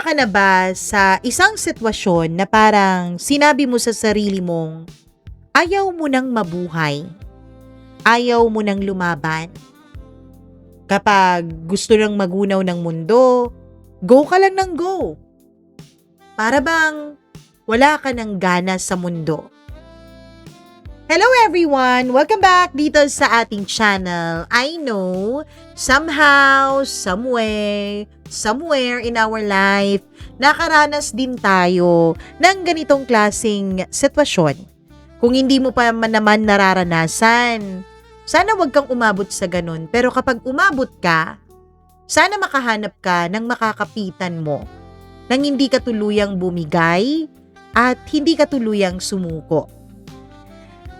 ka na ba sa isang sitwasyon na parang sinabi mo sa sarili mong ayaw mo nang mabuhay, ayaw mo nang lumaban? Kapag gusto nang magunaw ng mundo, go ka lang ng go. Para bang wala ka ng gana sa mundo. Hello everyone! Welcome back dito sa ating channel. I know, somehow, somewhere in our life, nakaranas din tayo ng ganitong klaseng sitwasyon. Kung hindi mo pa naman nararanasan, sana wag kang umabot sa ganun. Pero kapag umabot ka, sana makahanap ka ng makakapitan mo nang hindi ka tuluyang bumigay at hindi ka tuluyang sumuko.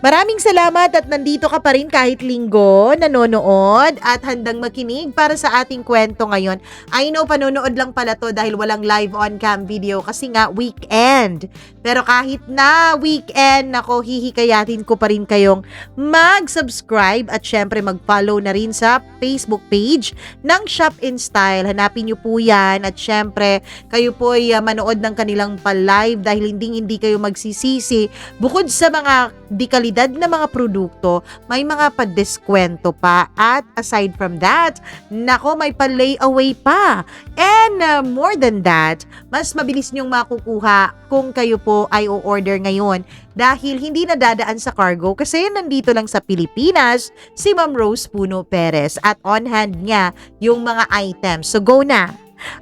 Maraming salamat at nandito ka pa rin kahit linggo, nanonood at handang makinig para sa ating kwento ngayon. I know panonood lang pala to dahil walang live on cam video kasi nga weekend. Pero kahit na weekend, nako, hihikayatin ko pa rin kayong mag-subscribe at syempre mag-follow na rin sa Facebook page ng Shop in Style. Hanapin niyo po yan at syempre kayo po ay manood ng kanilang pa-live dahil hindi kayo magsisisi. Bukod sa mga dekalidad na mga produkto, may mga pa-diskwento pa at aside from that, nako, may pa-layaway pa. And more than that, mas mabilis niyong makukuha kung kayo po ay o-order ngayon dahil hindi nadadaan sa cargo kasi nandito lang sa Pilipinas si Ma'am Rose Puno Perez at on hand niya yung mga items. So go na!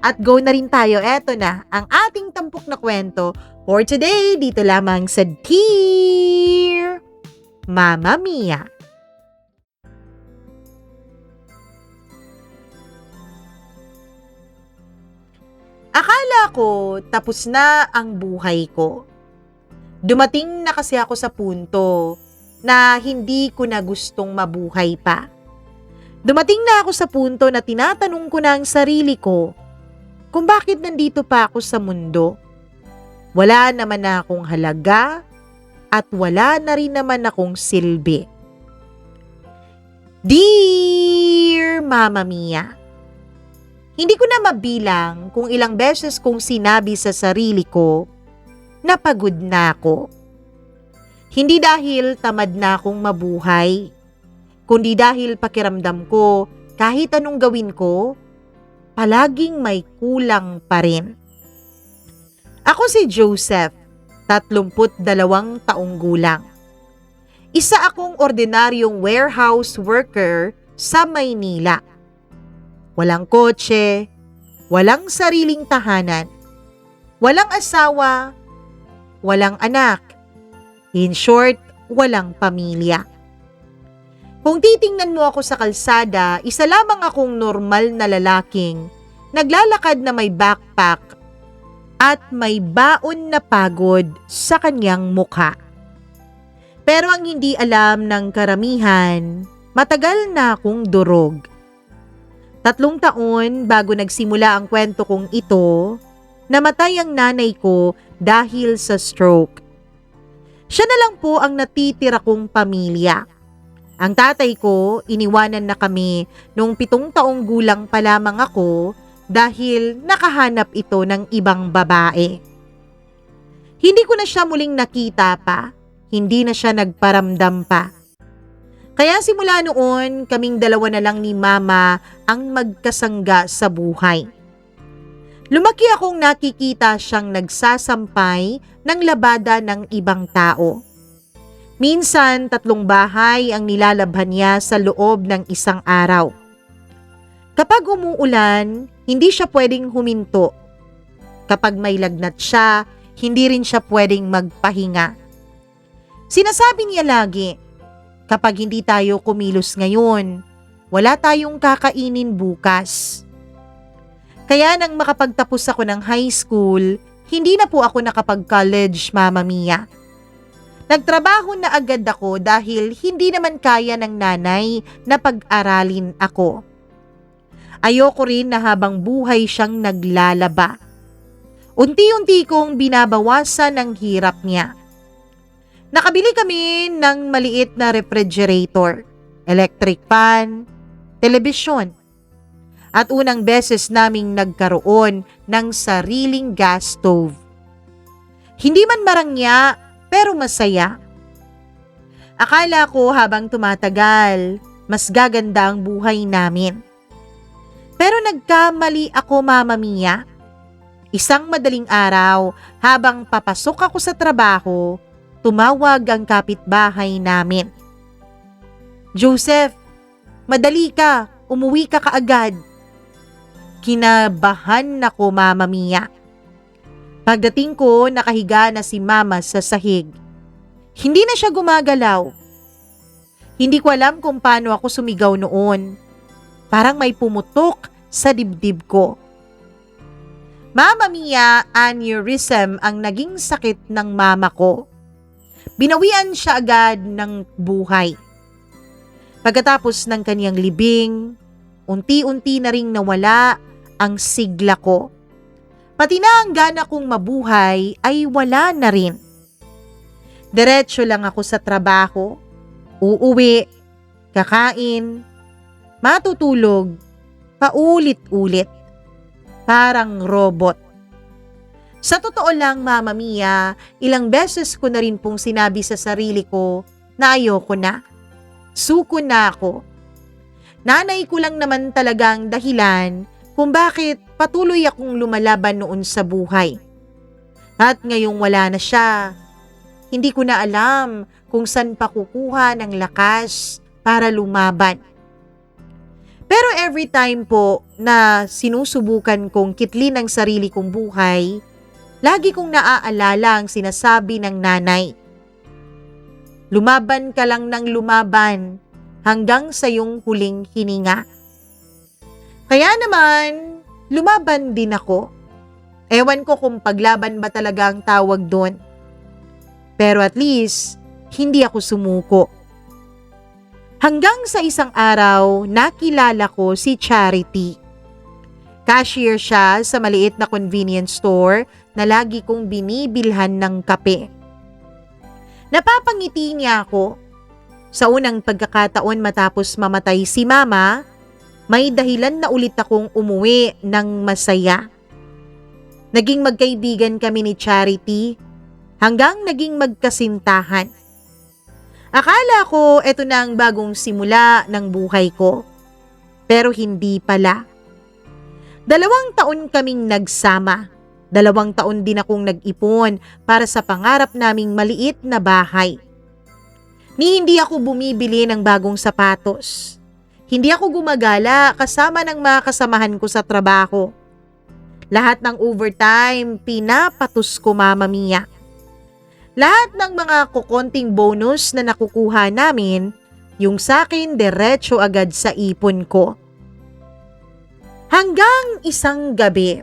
At go na rin tayo. Eto na ang ating tampok na kwento for today dito lamang sa Dear Mama Mia. Akala ko tapos na ang buhay ko. Dumating na kasi ako sa punto na hindi ko na gustong mabuhay pa. Dumating na ako sa punto na tinatanong ko na ang sarili ko kung bakit nandito pa ako sa mundo. Wala naman na akong halaga at wala na rin naman akong silbi. Dear Mama Mia, hindi ko na mabilang kung ilang beses kong sinabi sa sarili ko na pagod na ako. Hindi dahil tamad na akong mabuhay, kundi dahil pakiramdam ko kahit anong gawin ko, palaging may kulang pa rin. Ako si Joseph, 32 taong gulang. Isa akong ordinaryong warehouse worker sa Maynila. Walang kotse, walang sariling tahanan, walang asawa, walang anak. In short, walang pamilya. Kung titingnan mo ako sa kalsada, isa lamang akong normal na lalaking naglalakad na may backpack at may baon na pagod sa kanyang mukha. Pero ang hindi alam ng karamihan, matagal na akong durog. 3 taon bago nagsimula ang kwento kong ito, namatay ang nanay ko dahil sa stroke. Siya na lang po ang natitira kong pamilya. Ang tatay ko, iniwanan na kami nung 7 taong gulang pa lamang ako dahil nakahanap ito ng ibang babae. Hindi ko na siya muling nakita pa, hindi na siya nagparamdam pa. Kaya simula noon, kaming dalawa na lang ni Mama ang magkasangga sa buhay. Lumaki akong nakikita siyang nagsasampay ng labada ng ibang tao. Minsan, 3 bahay ang nilalabhan niya sa loob ng isang araw. Kapag umuulan, hindi siya pwedeng huminto. Kapag may lagnat siya, hindi rin siya pwedeng magpahinga. Sinasabi niya lagi, kapag hindi tayo kumilos ngayon, wala tayong kakainin bukas. Kaya nang makapagtapos ako ng high school, hindi na po ako nakapag-college, Mama Mia. Nagtrabaho na agad ako dahil hindi naman kaya ng nanay na pag-aralin ako. Ayoko rin na habang buhay siyang naglalaba. Unti-unti kong binabawasan ang hirap niya. Nakabili kami ng maliit na refrigerator, electric fan, telebisyon. at unang beses naming nagkaroon ng sariling gas stove. Hindi man marangya, pero masaya. Akala ko habang tumatagal, mas gaganda ang buhay namin. Pero nagkamali ako, Mama Mia. Isang madaling araw, habang papasok ako sa trabaho, tumawag ang kapitbahay namin. "Joseph, madali ka, umuwi ka kaagad." Kinabahan ako, Mama Mia. Pagdating ko, nakahiga na si Mama sa sahig. Hindi na siya gumagalaw. Hindi ko alam kung paano ako sumigaw noon. Parang may pumutok sa dibdib ko. Mama Mia, aneurysm ang naging sakit ng mama ko. Binawian siya agad ng buhay. Pagkatapos ng kaniyang libing, unti-unti na ring nawala ang sigla ko. Pati na ang gana kong mabuhay ay wala na rin. Diretso lang ako sa trabaho, uuwi, kakain, matutulog, paulit-ulit. Parang robot. Sa totoo lang, Mama Mia, ilang beses ko na rin pong sinabi sa sarili ko na ayoko na. Suko na ako. Nanay ko lang naman talagang dahilan kung bakit patuloy akong lumalaban noon sa buhay. At ngayong wala na siya, hindi ko na alam kung saan pa kukuha ng lakas para lumaban. Pero every time po na sinusubukan kong kitlin ang sarili kong buhay, lagi kong naaalala ang sinasabi ng nanay. Lumaban ka lang ng lumaban hanggang sa iyong huling hininga. Kaya naman, lumaban din ako. Ewan ko kung paglaban ba talaga ang tawag doon. Pero at least, hindi ako sumuko. Hanggang sa isang araw, nakilala ko si Charity. Cashier siya sa maliit na convenience store na lagi kong binibilhan ng kape. Napapangiti niya ako. Sa unang pagkakataon matapos mamatay si Mama, may dahilan na ulit akong umuwi ng masaya. Naging magkaibigan kami ni Charity hanggang naging magkasintahan. Akala ko eto na ang bagong simula ng buhay ko. Pero hindi pala. 2 taon kaming nagsama. 2 taon din akong nag-ipon para sa pangarap naming maliit na bahay. Ni hindi ako bumibili ng bagong sapatos. Hindi ako gumagala kasama ng mga kasamahan ko sa trabaho. Lahat ng overtime, pinapatos ko, Mama Mia. Lahat ng mga kukonting bonus na nakukuha namin, yung sakin diretso agad sa ipon ko. Hanggang isang gabi,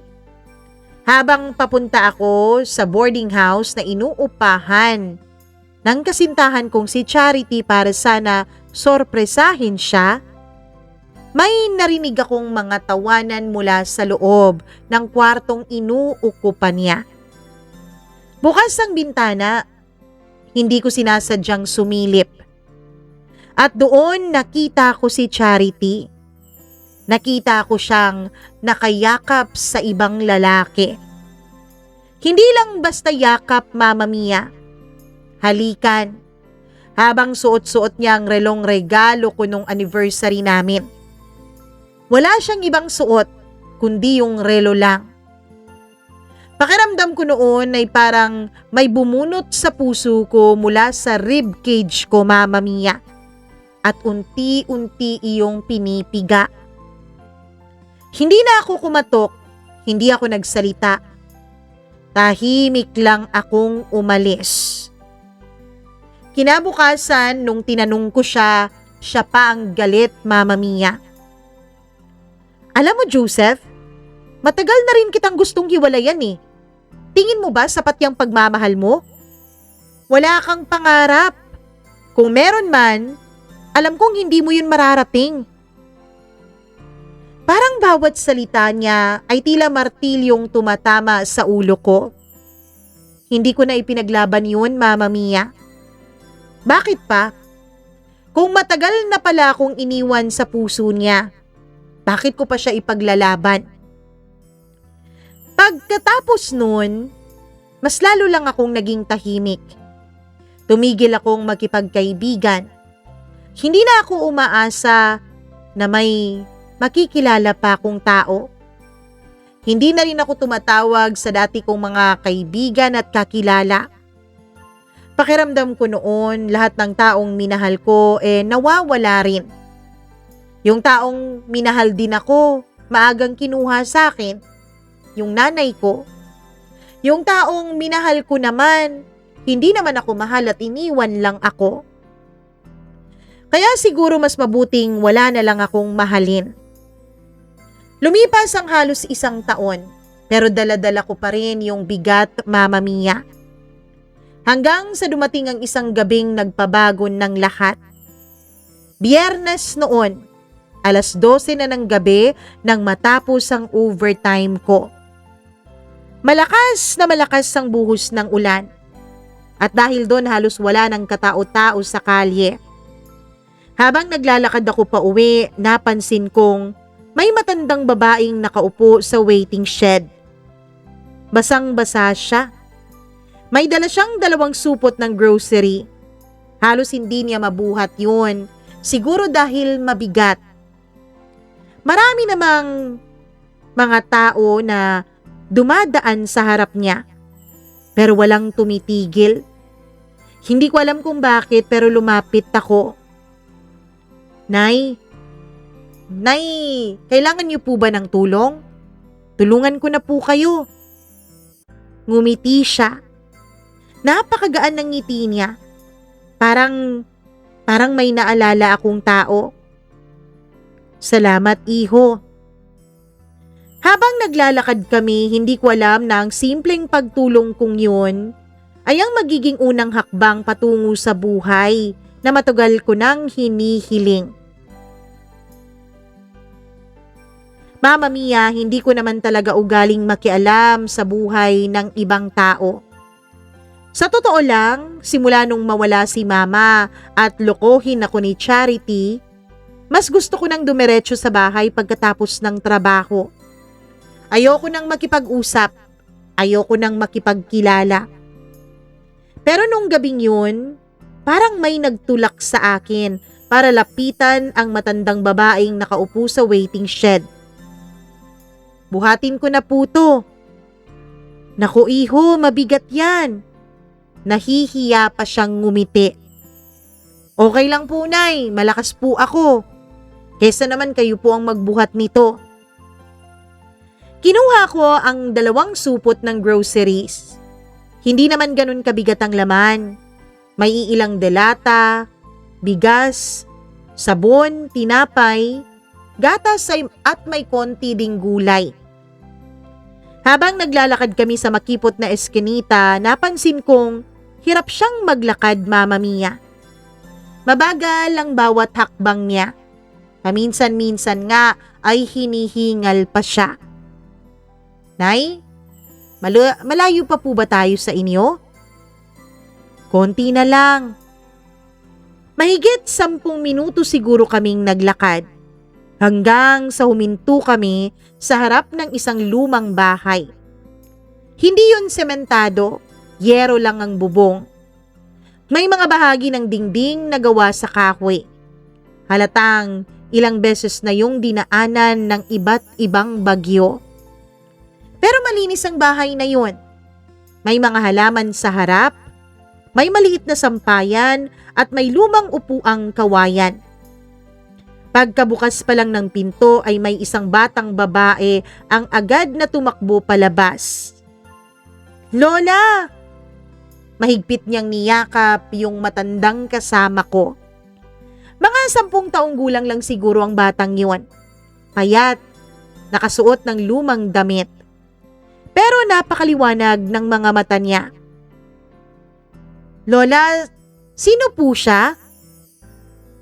habang papunta ako sa boarding house na inuupahan ng kasintahan kong si Charity para sana sorpresahin siya, may narinig akong mga tawanan mula sa loob ng kwartong inuukupan niya. Bukas ang bintana, hindi ko sinasadyang sumilip. At doon nakita ko si Charity. Nakita ko siyang nakayakap sa ibang lalaki. Hindi lang basta yakap, Mama Mia. Halikan. Habang suot-suot niya ang relong regalo ko nung anniversary namin. Wala siyang ibang suot, kundi yung relo lang. Pakiramdam ko noon ay parang may bumunot sa puso ko mula sa rib cage ko, Mama Mia. At unti-unti iyong pinipiga. Hindi na ako kumatok, hindi ako nagsalita. Tahimik lang akong umalis. Kinabukasan nung tinanong ko siya pa ang galit, Mama Mia. Alam mo, Joseph, matagal na rin kitang gustong hiwalayan eh. Tingin mo ba sapat yung pagmamahal mo? Wala kang pangarap. Kung meron man, alam kong hindi mo yun mararating. Parang bawat salita niya ay tila martilyong tumatama sa ulo ko. Hindi ko na ipinaglaban yun, Mama Mia. Bakit pa? Kung matagal na pala akong iniwan sa puso niya, Bakit ko pa siya ipaglalaban? Pagkatapos nun, mas lalo lang akong naging tahimik. Tumigil akong makipagkaibigan. Hindi na ako umaasa na may makikilala pa akong tao. Hindi na rin ako tumatawag sa dati kong mga kaibigan at kakilala. Pakiramdam ko noon, lahat ng taong minahal ko nawawala rin. Yung taong minahal din ako, maagang kinuha sa akin, yung nanay ko. Yung taong minahal ko naman, hindi naman ako mahal at iniwan lang ako. Kaya siguro mas mabuting wala na lang akong mahalin. Lumipas ang halos 1 taon, pero dala-dala ko pa rin yung bigat, Mama Mia. Hanggang sa dumating ang isang gabing nagpabago ng lahat. Biyernes noon, alas 12 na ng gabi nang matapos ang overtime ko. Malakas na malakas ang buhos ng ulan. At dahil doon halos wala ng katao-tao sa kalye. Habang naglalakad ako pa uwi, napansin kong may matandang babaeng nakaupo sa waiting shed. Basang-basa siya. May dala siyang 2 supot ng grocery. Halos hindi niya mabuhat yun. Siguro dahil mabigat. Marami namang mga tao na dumadaan sa harap niya. Pero walang tumitigil. Hindi ko alam kung bakit pero lumapit ako. Nay, kailangan niyo po ba ng tulong? Tulungan ko na po kayo. Ngumiti siya. Napakagaan ng ngiti niya. Parang may naalala akong tao. Salamat, iho. Habang naglalakad kami, hindi ko alam na ang simpleng pagtulong kong yun ay ang magiging unang hakbang patungo sa buhay na matagal ko nang hinihiling. Mama Mia, hindi ko naman talaga ugaling makialam sa buhay ng ibang tao. Sa totoo lang, simula nung mawala si Mama at lokohin ako ni Charity, mas gusto ko nang dumiretso sa bahay pagkatapos ng trabaho. Ayoko nang makipag-usap, ayoko nang makipagkilala. Pero nung gabing yun, parang may nagtulak sa akin para lapitan ang matandang babaeng nakaupo sa waiting shed. Buhatin ko na po to. Naku iho, mabigat yan. Nahihiya pa siyang ngumiti. Okay lang po, Nay, malakas po ako. Kesa naman kayo po ang magbuhat nito. Kinuha ko ang 2 supot ng groceries. Hindi naman ganun kabigat ang laman. May ilang delata, bigas, sabon, tinapay, gatas at may konti ding gulay. Habang naglalakad kami sa makipot na eskinita, napansin kong hirap siyang maglakad, Mama Mia. Mabagal ang bawat hakbang niya. Paminsan-minsan nga ay hinihingal pa siya. Nay, malayo pa po ba tayo sa inyo? Konti na lang. Mahigit 10 minuto siguro kaming naglakad. Hanggang sa huminto kami sa harap ng isang lumang bahay. Hindi yun sementado, yero lang ang bubong. May mga bahagi ng dingding na gawa sa kahoy. Halatang ilang beses na yung dinaanan ng iba't ibang bagyo. Pero malinis ang bahay na yun. May mga halaman sa harap, may maliit na sampayan at may lumang upuang kawayan. Pagkabukas pa lang ng pinto ay may isang batang babae ang agad na tumakbo palabas. Lola! Mahigpit niyang niyakap yung matandang kasama ko. Mga 10 taong gulang lang siguro ang batang yun. Payat, nakasuot ng lumang damit. Pero napakaliwanag ng mga mata niya. Lola, sino po siya?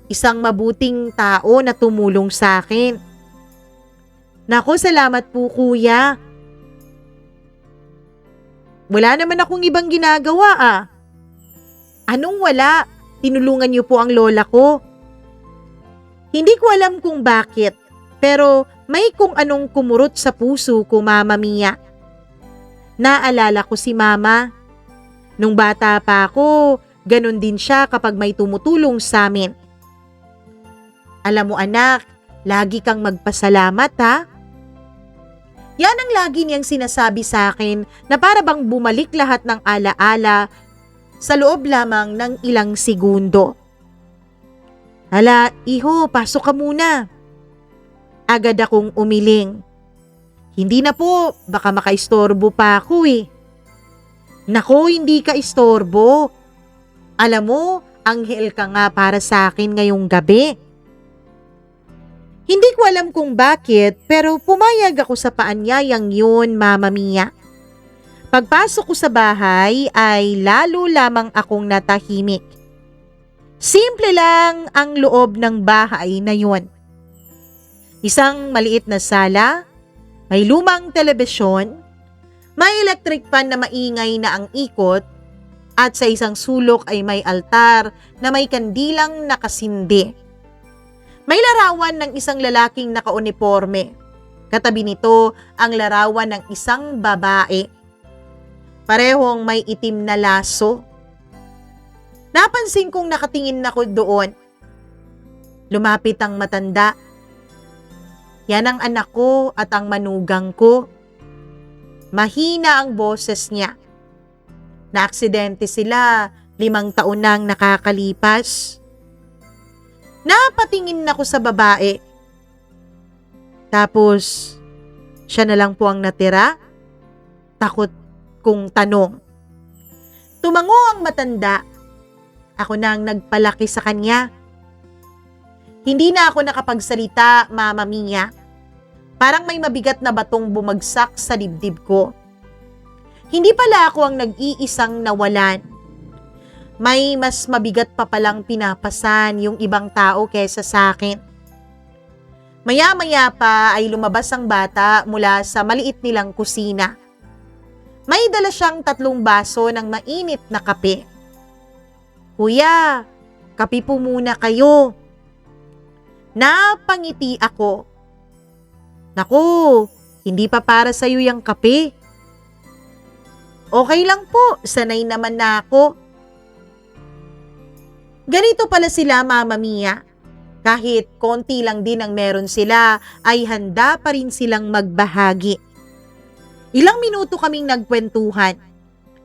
Isang mabuting tao na tumulong sa akin. Naku, salamat po kuya. Wala naman akong ibang ginagawa ah. Anong wala? Tinulungan niyo po ang lola ko. Hindi ko alam kung bakit, pero May kung anong kumurot sa puso ko, Mama Mia. Naalala ko si Mama. Nung bata pa ako, ganun din siya kapag may tumutulong sa amin. Alam mo anak, lagi kang magpasalamat ha. Yan ang lagi niyang sinasabi sa akin na para bang bumalik lahat ng alaala sa loob lamang ng ilang segundo. Hala, iho, pasok ka muna. Agad akong umiling. Hindi na po, baka makaistorbo pa ako eh. Nako, hindi ka istorbo. Alam mo, anghel ka nga para sa akin ngayong gabi. Hindi ko alam kung bakit pero pumayag ako sa paanyayang yun, Mama Mia. Pagpasok ko sa bahay ay lalo lamang akong natahimik. Simple lang ang loob ng bahay na yun. Isang maliit na sala, may lumang telebisyon, may electric fan na maingay na ang ikot, at sa isang sulok ay may altar na may kandilang nakasindi. May larawan ng isang lalaking nakauniporme. Katabi nito ang larawan ng isang babae. Parehong may itim na laso. Napansin kong nakatingin ako doon. Lumapit ang matanda. Yan ang anak ko at ang manugang ko. Mahina ang boses niya. Naaksidente sila, 5 taon nang nakakalipas. Napatingin ako sa babae. Tapos, siya na lang po ang natira? Takot kong tanong. Tumango ang matanda. Ako na ang nagpalaki sa kanya. Hindi na ako nakapagsalita, Mama Mia. Parang may mabigat na batong bumagsak sa dibdib ko. Hindi pala ako ang nag-iisang nawalan. May mas mabigat pa palang pinapasan yung ibang tao kesa sa akin. Maya-maya pa ay lumabas ang bata mula sa maliit nilang kusina. May dala siyang 3 baso ng mainit na kape. Kuya, kape po muna kayo. Napangiti ako. Naku, hindi pa para sa'yo yung kape. Okay lang po, sanay naman na ako. Ganito pala sila, Mama Mia. Kahit konti lang din ang meron sila, ay handa pa rin silang magbahagi. Ilang minuto kaming nagkwentuhan.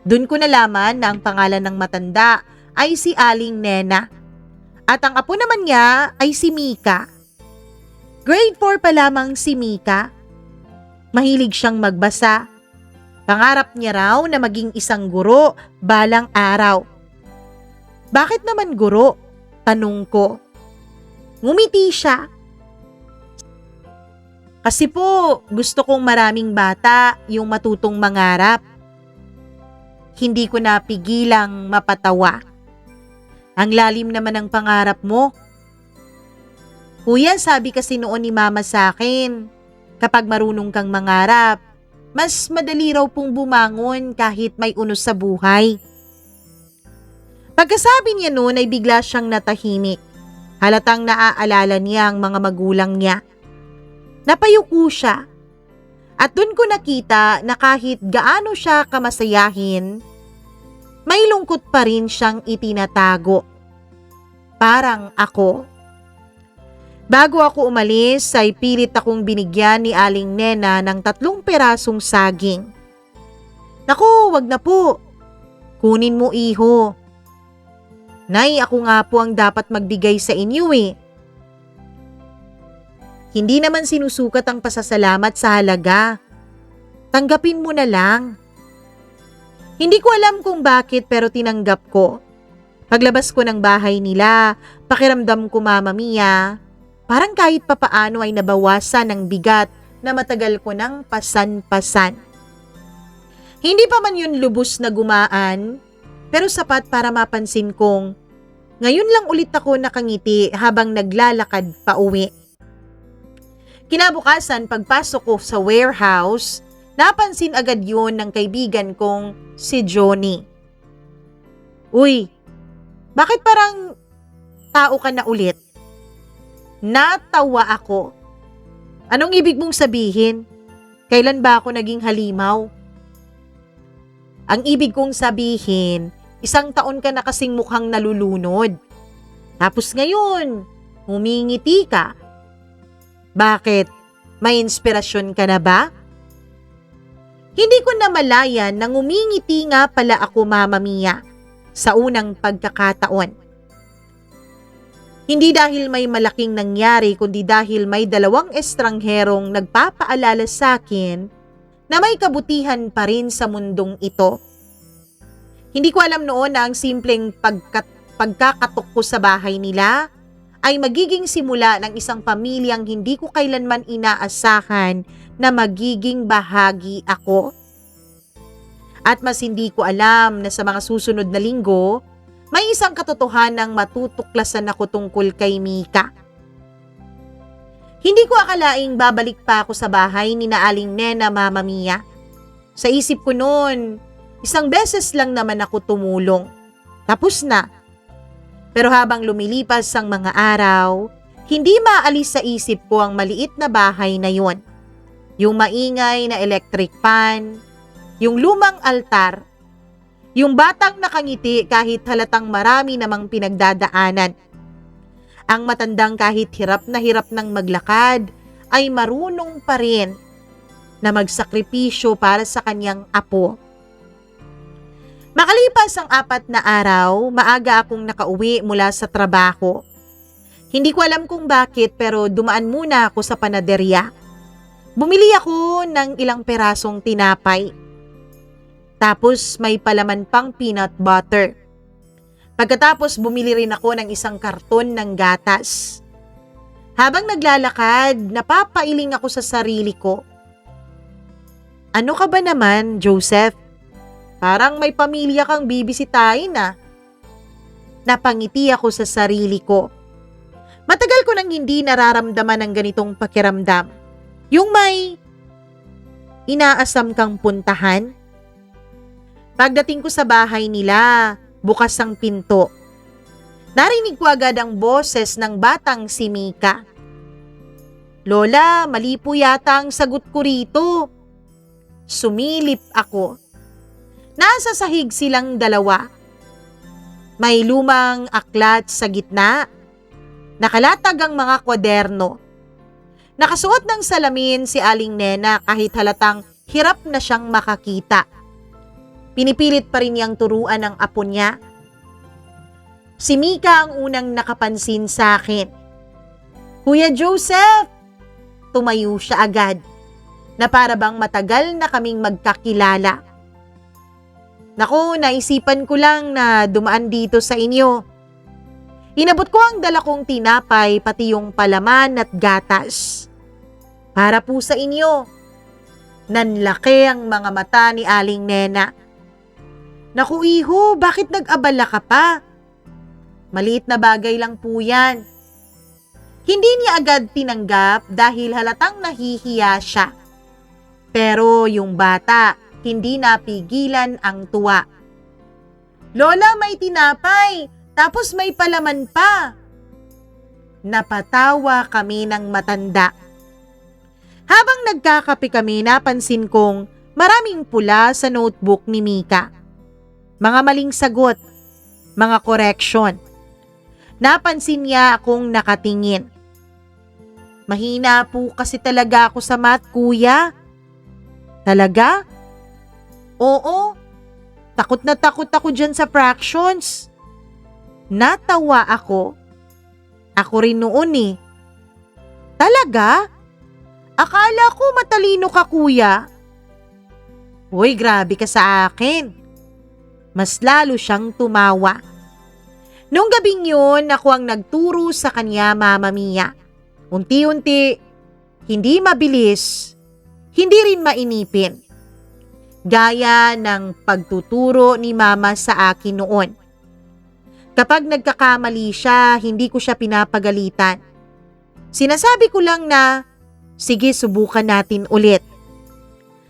Doon ko nalaman na ang pangalan ng matanda ay si Aling Nena. At ang apo naman niya ay si Mika. Grade 4 pa lamang si Mika. Mahilig siyang magbasa. Pangarap niya raw na maging isang guro balang araw. Bakit naman guro? Tanong ko. Ngumiti siya. Kasi po, gusto kong maraming bata yung matutong mangarap. Hindi ko napigilang mapatawa. Ang lalim naman ng pangarap mo. Kuya, sabi kasi noon ni Mama sa akin, kapag marunong kang mangarap, mas madali raw pong bumangon kahit may unos sa buhay. Pagkasabi niya noon ay bigla siyang natahimik. Halatang naaalala niya ang mga magulang niya. Napayuko siya. At doon ko nakita na kahit gaano siya kamasayahin, may lungkot pa rin siyang itinatago. Parang ako. Bago ako umalis ay pilit akong binigyan ni Aling Nena ng 3 perasong saging. Naku, wag na po. Kunin mo, iho. Nay, ako nga po ang dapat magbigay sa inyo eh. Hindi naman sinusukat ang pasasalamat sa halaga. Tanggapin mo na lang. Hindi ko alam kung bakit pero tinanggap ko. Paglabas ko ng bahay nila, pakiramdam ko, Mama Mia, parang kahit papaano ay nabawasan ng bigat na matagal ko nang pasan-pasan. Hindi pa man yun lubos na gumaan, pero sapat para mapansin kong ngayon lang ulit ako nakangiti habang naglalakad pa uwi. Kinabukasan, pagpasok ko sa warehouse, napansin agad yun ng kaibigan kong si Johnny. Uy, bakit parang tao ka na ulit? Natawa ako. Anong ibig mong sabihin? Kailan ba ako naging halimaw? Ang ibig kong sabihin, 1 taon ka na kasing mukhang nalulunod. Tapos ngayon, humingiti ka. Bakit? May inspirasyon ka na ba? Hindi ko namalayan na ngumingiti nga pala ako, Mama Mia, sa unang pagkakataon. Hindi dahil may malaking nangyari, kundi dahil may 2 estrangherong nagpapaalala sa akin na may kabutihan pa rin sa mundong ito. Hindi ko alam noon na ang simpleng pagkakatok ko sa bahay nila ay magiging simula ng isang pamilyang hindi ko kailanman inaasahan na magiging bahagi ako. At mas hindi ko alam na sa mga susunod na linggo, may isang katotohanang matutuklasan ako tungkol kay Mika. Hindi ko akalaing babalik pa ako sa bahay ni na Aling Nena, Mama Mia. Sa isip ko noon, 1 beses lang naman ako tumulong. Tapos na. Pero habang lumilipas ang mga araw, hindi maalis sa isip ko ang maliit na bahay na yon. Yung maingay na electric fan, yung lumang altar, yung batang nakangiti kahit halatang marami namang pinagdadaanan. Ang matandang kahit hirap ng maglakad ay marunong pa rin na magsakripisyo para sa kanyang apo. Makalipas ang 4 na araw, maaga akong nakauwi mula sa trabaho. Hindi ko alam kung bakit pero dumaan muna ako sa panaderya. Bumili ako ng ilang perasong tinapay. Tapos may palaman pang peanut butter. Pagkatapos bumili rin ako ng 1 karton ng gatas. Habang naglalakad, napapailing ako sa sarili ko. Ano ka ba naman, Joseph? Parang may pamilya kang bibisitahin ah. Napangiti ako sa sarili ko. Matagal ko nang hindi nararamdaman ng ganitong pakiramdam. Yung may inaasam kang puntahan. Pagdating ko sa bahay nila, bukas ang pinto. Narinig ko agad ang boses ng batang si Mika. Lola, mali po yata ang sagot ko rito. Sumilip ako. Nasa sahig silang 2. May lumang aklat sa gitna. Nakalatag ang mga kwaderno. Nakasuot ng salamin si Aling Nena kahit halatang hirap na siyang makakita. Pinipilit pa rin niyang turuan ang apo niya. Si Mika ang unang nakapansin sa akin. Kuya Joseph! Tumayo siya agad, na para bang matagal na kaming magkakilala. Naku, naisipan ko lang na dumaan dito sa inyo. Inabot ko ang dala kong tinapay pati yung palaman at gatas. Para po sa inyo. Nanlaki ang mga mata ni Aling Nena. Naku iho, bakit nag-abala ka pa? Maliit na bagay lang po yan. Hindi niya agad tinanggap dahil halatang nahihiya siya. Pero yung bata, hindi napigilan ang tuwa. Lola, may tinapay, tapos may palaman pa. Napatawa kami ng matanda. Habang nagkakape kami, napansin kong maraming pula sa notebook ni Mika. Mga maling sagot, mga correction. Napansin niya akong nakatingin. Mahina po kasi talaga ako sa math, kuya. Talaga? Oo. Takot na takot ako dyan sa fractions. Natawa ako. Ako rin noon eh. Talaga? Akala ko matalino ka, kuya. Uy, grabe ka sa akin. Mas lalo siyang tumawa. Noong gabing yun, ako ang nagturo sa kanya, Mama Mia. Unti-unti, hindi mabilis, hindi rin mainipin. Gaya ng pagtuturo ni Mama sa akin noon. Kapag nagkakamali siya, hindi ko siya pinapagalitan. Sinasabi ko lang na, sige, subukan natin ulit.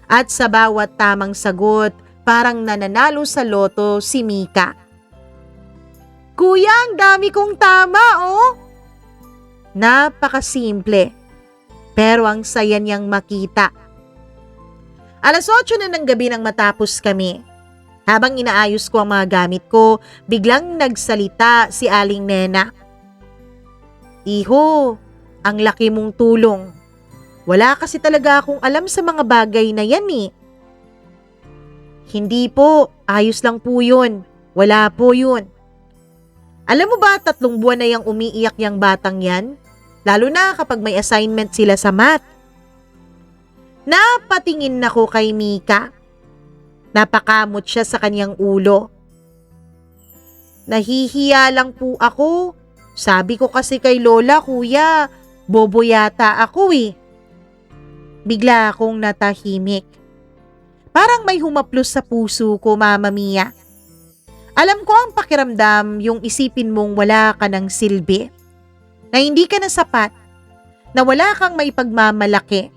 At sa bawat tamang sagot, parang nananalo sa loto si Mika. Kuya, ang dami kong tama, oh! Napakasimple. pero ang saya niyang makita. 8:00 na ng gabi nang matapos kami. Habang inaayos ko ang mga gamit ko, biglang nagsalita si Aling Nena. "Iho, ang laki mong tulong. Wala kasi talaga akong alam sa mga bagay na yan eh." "Hindi po, ayos lang po yun. Wala po yun. Alam mo ba, 3 buwan na yang umiiyak yang batang yan? Lalo na kapag may assignment sila sa math." Napatingin ako kay Mika. Napakamot siya sa kanyang ulo. "Nahihiya lang po ako. Sabi ko kasi kay Lola, kuya, bobo yata ako eh." Bigla akong natahimik. Parang may humaplos sa puso ko, Mama Mia. Alam ko ang pakiramdam yung isipin mong wala ka ng silbi, na hindi ka na sapat, na wala kang maipagmamalaki.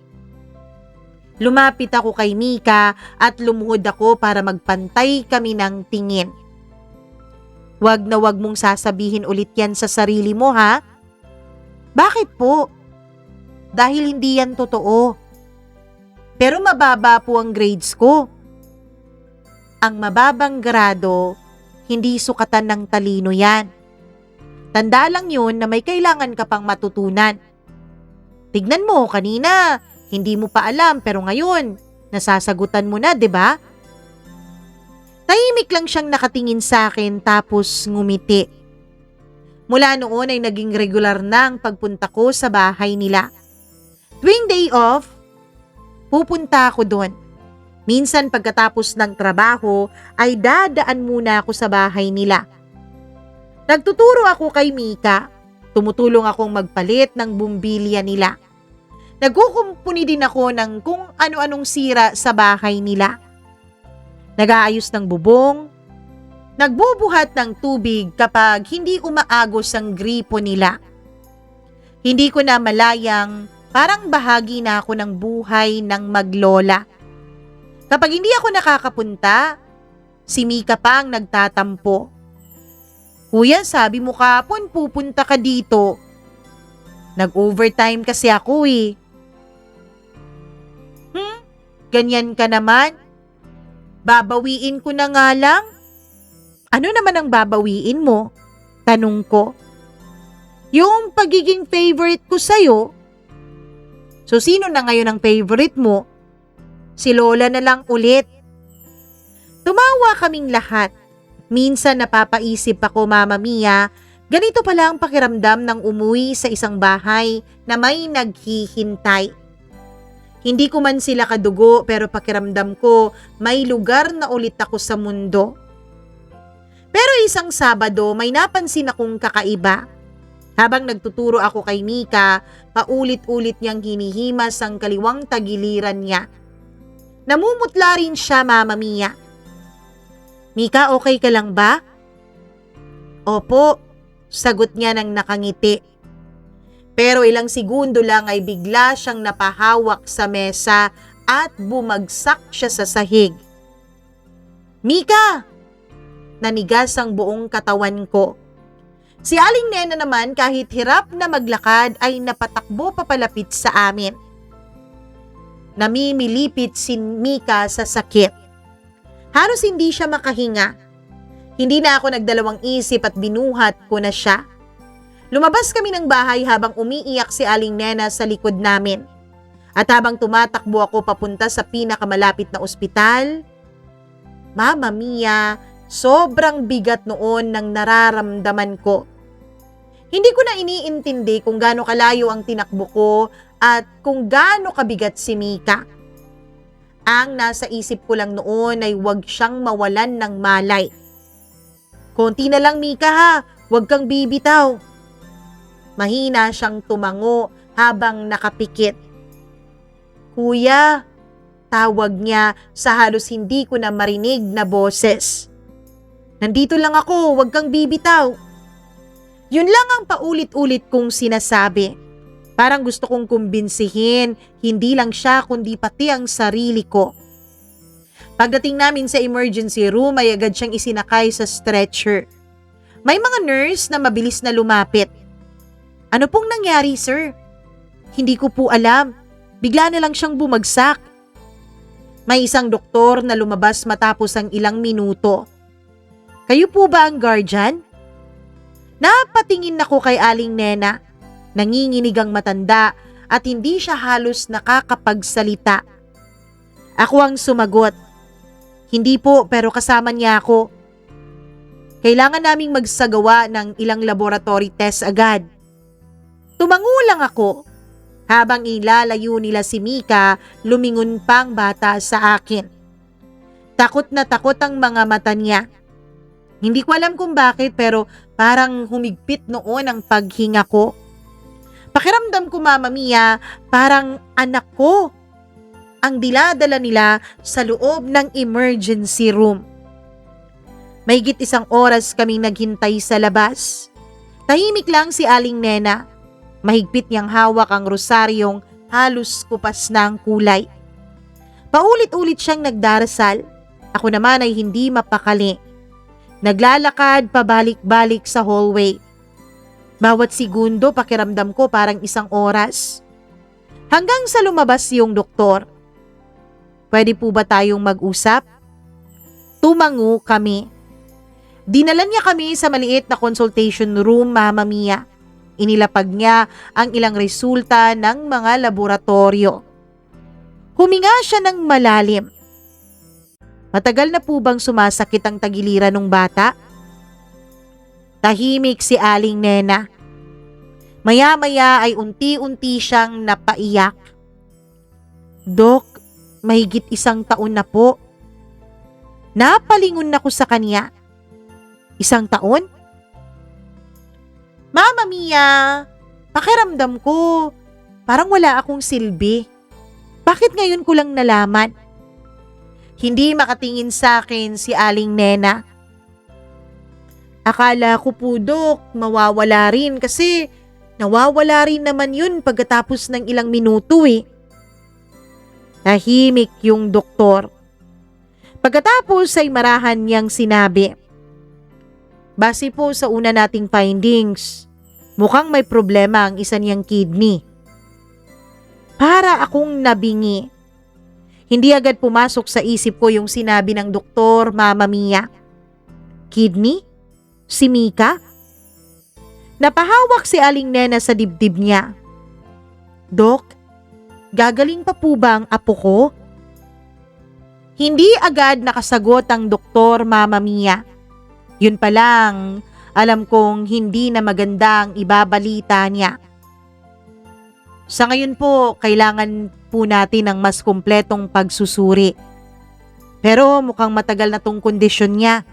Lumapit ako kay Mika at lumuhod ako para magpantay kami ng tingin. "Wag na wag mong sasabihin ulit yan sa sarili mo, ha?" "Bakit po?" "Dahil hindi yan totoo. Pero mababa po ang grades ko." "Ang mababang grado, hindi sukatan ng talino yan. Tanda lang yun na may kailangan ka pang matutunan. Tignan mo, kanina, hindi mo pa alam pero ngayon, nasasagutan mo na, 'di ba?" Tahimik lang siyang nakatingin sa akin tapos ngumiti. Mula noon ay naging regular na ang pagpunta ko sa bahay nila. Tuwing day off, pupunta ako doon. Minsan pagkatapos ng trabaho ay dadaan muna ako sa bahay nila. Nagtuturo ako kay Mika. Tumutulong akong magpalit ng bumbilya nila. Nagkukumpuni din ako ng kung ano-anong sira sa bahay nila. Nag-aayos ng bubong. Nagbubuhat ng tubig kapag hindi umaagos ang gripo nila. Hindi ko na malayang parang bahagi na ako ng buhay ng maglola. Kapag hindi ako nakakapunta, si Mika pa ang nagtatampo. "Kuya, sabi mo kapon pupunta ka dito." "Nag-overtime kasi ako eh." Ganyan ka naman? Babawiin ko na nga lang." "Ano naman ang babawiin mo?" tanong ko. "Yung pagiging favorite ko sa'yo." "So sino na ngayon ang favorite mo?" "Si Lola na lang ulit." Tumawa kaming lahat. Minsan napapaisip ako, Mama Mia, ganito pala ang pakiramdam ng umuwi sa isang bahay na may naghihintay. Hindi ko man sila kadugo pero pakiramdam ko may lugar na ulit ako sa mundo. Pero isang Sabado may napansin akong kakaiba. Habang nagtuturo ako kay Mika, paulit-ulit niyang hinihimas ang kaliwang tagiliran niya. Namumutla rin siya, Mama Mia. "Mika, okay ka lang ba?" "Opo," sagot niya nang nakangiti. Pero ilang segundo lang ay bigla siyang napahawak sa mesa at bumagsak siya sa sahig. "Mika!" Nanigas ang buong katawan ko. Si Aling Nena naman kahit hirap na maglakad ay napatakbo papalapit sa amin. Namimilipit si Mika sa sakit. Halos hindi siya makahinga. Hindi na ako nagdalawang isip at binuhat ko na siya. Lumabas kami ng bahay habang umiiyak si Aling Nena sa likod namin. At habang tumatakbo ako papunta sa pinakamalapit na ospital, Mama Mia, sobrang bigat noon ng nararamdaman ko. Hindi ko na iniintindi kung gaano kalayo ang tinakbo ko at kung gaano kabigat si Mika. Ang nasa isip ko lang noon ay huwag siyang mawalan ng malay. "Konti na lang, Mika, ha, huwag kang bibitaw." Mahina siyang tumango habang nakapikit. "Kuya," tawag niya sa halos hindi ko na marinig na boses. "Nandito lang ako, huwag kang bibitaw." Yun lang ang paulit-ulit kong sinasabi. Parang gusto kong kumbinsihin, hindi lang siya kundi pati ang sarili ko. Pagdating namin sa emergency room ay agad siyang isinakay sa stretcher. May mga nurse na mabilis na lumapit. "Ano pong nangyari, sir?" Hindi ko po alam. Bigla na lang siyang bumagsak. May isang doktor na lumabas matapos ang ilang minuto. Kayo po ba ang guardian? Napatingin ako kay Aling Nena. Nanginginig ang matanda at hindi siya halos nakakapagsalita. Ako ang sumagot. Hindi po, pero kasama niya ako. Kailangan naming magsagawa ng ilang laboratory test agad. Tumango lang ako. Habang ilalayo nila si Mika, lumingon pang bata sa akin. Takot na takot ang mga mata niya. Hindi ko alam kung bakit pero parang humigpit noon ang paghinga ko. Pakiramdam ko, Mama Mia, parang anak ko ang diladala nila sa loob ng emergency room. Mahigit 1 oras kaming naghintay sa labas. Tahimik lang si Aling Nena. Mahigpit niyang hawak ang rosaryong halos kupas na ang kulay. Paulit-ulit siyang nagdarasal. Ako naman ay hindi mapakali. Naglalakad pabalik-balik sa hallway. Bawat segundo pakiramdam ko parang 1 oras. Hanggang sa lumabas yung doktor. Pwede po ba tayong mag-usap? Tumango kami. Dinala niya kami sa maliit na consultation room, Mama Mia. Inilapag niya ang ilang resulta ng mga laboratorio. Huminga siya ng malalim. Matagal na po bang sumasakit ang tagiliran ng bata? Tahimik si Aling Nena. Maya-maya ay unti-unti siyang napaiyak. Dok, mahigit 1 taon na po. Napalingon ako sa kanya. 1 taon? Mama Mia, pakiramdam ko, parang wala akong silbi. Bakit ngayon ko lang nalaman? Hindi makatingin sa akin si Aling Nena. Akala ko po, Dok, mawawala rin kasi nawawala rin naman yun pagkatapos ng ilang minuto eh. Tahimik yung doktor. Pagkatapos ay marahan niyang sinabi, base po sa una nating findings, mukhang may problema ang isa niyang kidney. Para akong nabingi. Hindi agad pumasok sa isip ko yung sinabi ng doktor, Mama Mia. Kidney? Si Mika? Napahawak si Aling Nena sa dibdib niya. Dok, gagaling pa po ba ang apo ko? Hindi agad nakasagot ang doktor, Mama Mia. Yun pa lang, alam kong hindi na maganda ang ibabalita niya. Sa ngayon po, kailangan po natin ng mas kumpletong pagsusuri. Pero mukhang matagal na tong kondisyon niya.